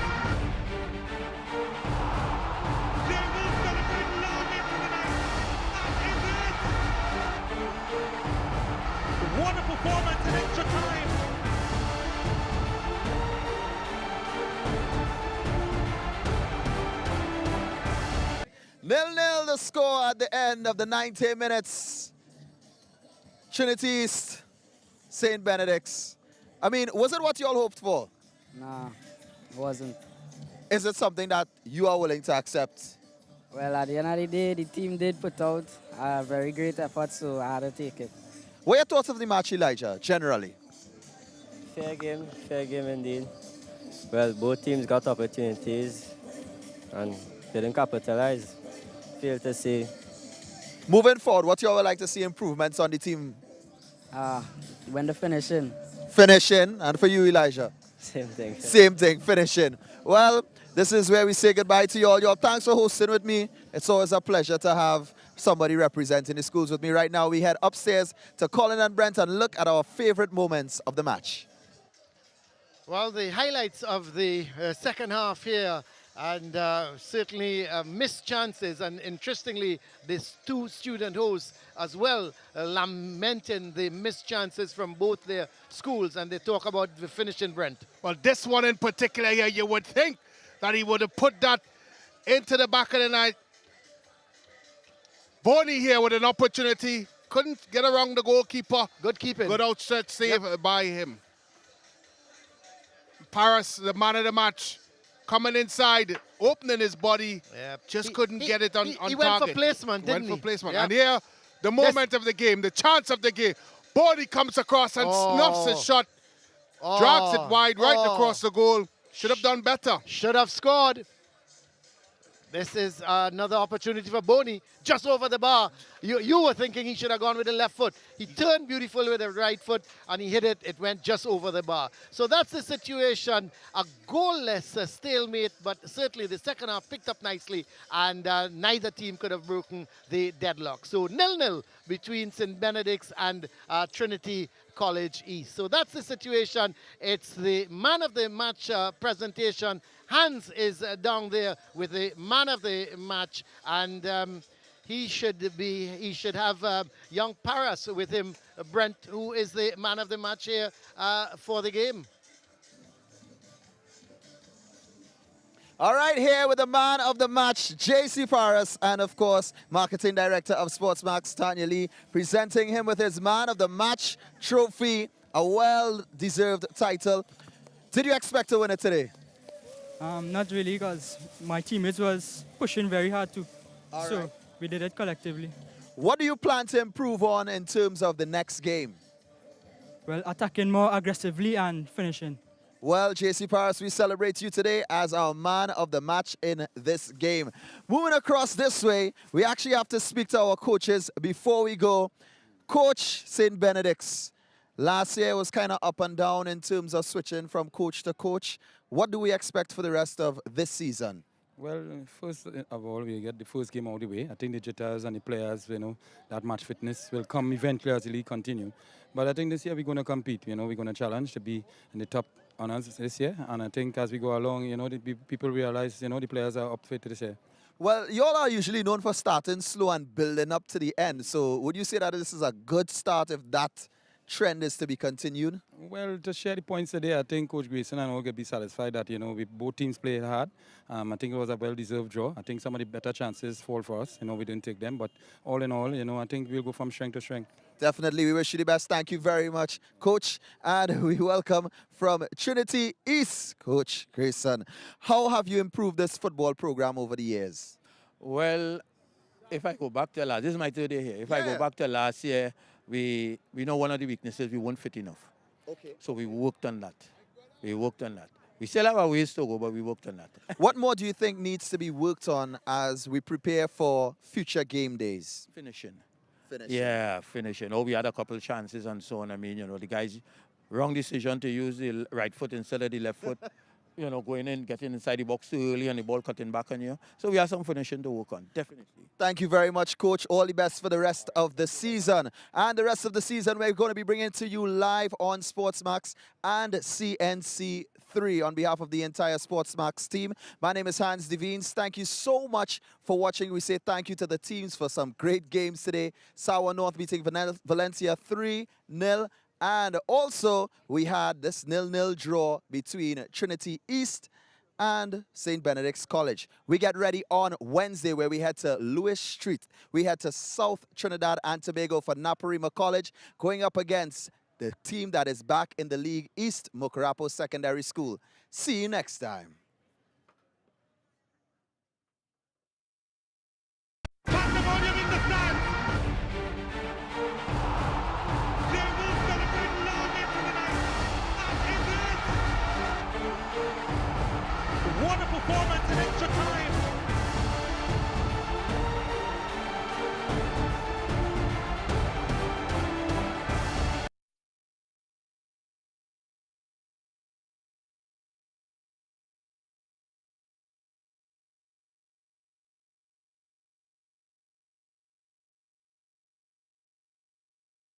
They will celebrate loudly tonight. That is it. What a performance in extra time. Nil-nil the score at the end of the 90 minutes. Trinity East, St. Benedict's. I mean, was it what you all hoped for? Nah, it wasn't. Is it something that you are willing to accept? Well, at the end of the day, the team did put out a very great effort, so I had to take it. What are your thoughts of the match, Elijah, generally? Fair game indeed. Well, both teams got opportunities and didn't capitalize. Failed to see. Moving forward, what you all would like to see improvements on the team? When the finishing. Finishing, and for you, Elijah? Same thing. Same thing, finishing. Well, this is where we say goodbye to you all. Y'all, thanks for hosting with me. It's always a pleasure to have somebody representing the schools with me. Right now, we head upstairs to Colin and Brent and look at our favorite moments of the match. Well, the highlights of the second half here, and certainly missed chances, and interestingly, these two student hosts as well lamenting the missed chances from both their schools, and they talk about the finishing, Brent. Well, this one in particular here, you would think that he would have put that into the back of the net. Boney here with an opportunity, couldn't get around the goalkeeper. Good keeping. Good outstretched save by him. Paris, the man of the match, coming inside, opening his body, just couldn't get it on he target. went for placement, didn't he? Went for placement. Yep. And here, the moment of the game, the chance of the game. Boney comes across and snuffs his shot, drags it wide right across the goal. Should have done better. Should have scored. This is another opportunity for Boney, just over the bar. You were thinking he should have gone with the left foot. He turned beautiful with the right foot, and he hit it. It went just over the bar. So that's the situation. A goalless stalemate, but certainly the second half picked up nicely, and neither team could have broken the deadlock. So 0-0 between St. Benedict's and Trinity College East. So that's the situation. It's the man of the match presentation. Hans is down there with the man of the match, and he should have young Paris with him, Brent, who is the man of the match here for the game. All right, here with the man of the match, J.C. Paris, and of course, Marketing Director of Sportsmax, Tanya Lee, presenting him with his man of the match trophy, a well-deserved title. Did you expect to win it today? Not really, because my teammates was pushing very hard too. So we did it collectively. What do you plan to improve on in terms of the next game? Well, attacking more aggressively and finishing. Well, J.C. Paris, we celebrate you today as our man of the match in this game. Moving across this way, we actually have to speak to our coaches before we go. Coach St. Benedict's, last year was kind of up and down in terms of switching from coach to coach. What do we expect for the rest of this season? Well, first of all, we get the first game out of the way. I think the jitters and the players, that match fitness will come eventually as the league continue. But I think this year we're going to compete. We're going to challenge to be in the top honors this year. And I think as we go along, the people realize, the players are up for it this year. Well, you all are usually known for starting slow and building up to the end. So would you say that this is a good start if that trend is to be continued? Well, to share the points today, I think Coach Grayson and all can be satisfied that, we both teams played hard. I think it was a well-deserved draw. I think some of the better chances fall for us. We didn't take them. But all in all, I think we'll go from strength to strength. Definitely. We wish you the best. Thank you very much, Coach. And we welcome from Trinity East, Coach Grayson. How have you improved this football program over the years? Well, if I go back to this is my third year here. If I go back to last year, we know one of the weaknesses, we weren't fit enough. Okay. So we worked on that. We still have a ways to go, but we worked on that. What more do you think needs to be worked on as we prepare for future game days? Finishing. Finishing. Yeah, finishing. Oh, we had a couple chances and so on. I mean, the guys, wrong decision to use the right foot instead of the left foot. Going in, getting inside the box too early and the ball cutting back on you. So we have some finishing to work on, definitely. Thank you very much, Coach. All the best for the rest of the season. And the rest of the season, we're going to be bringing to you live on Sportsmax and CNC3 on behalf of the entire Sportsmax team. My name is Hans Devines. Thank you so much for watching. We say thank you to the teams for some great games today. Sour North beating Valencia 3-0. And also, we had this 0-0 draw between Trinity East and St. Benedict's College. We get ready on Wednesday where we head to Lewis Street. We head to South Trinidad and Tobago for Naparima College, going up against the team that is back in the league, East Mokarapo Secondary School. See you next time.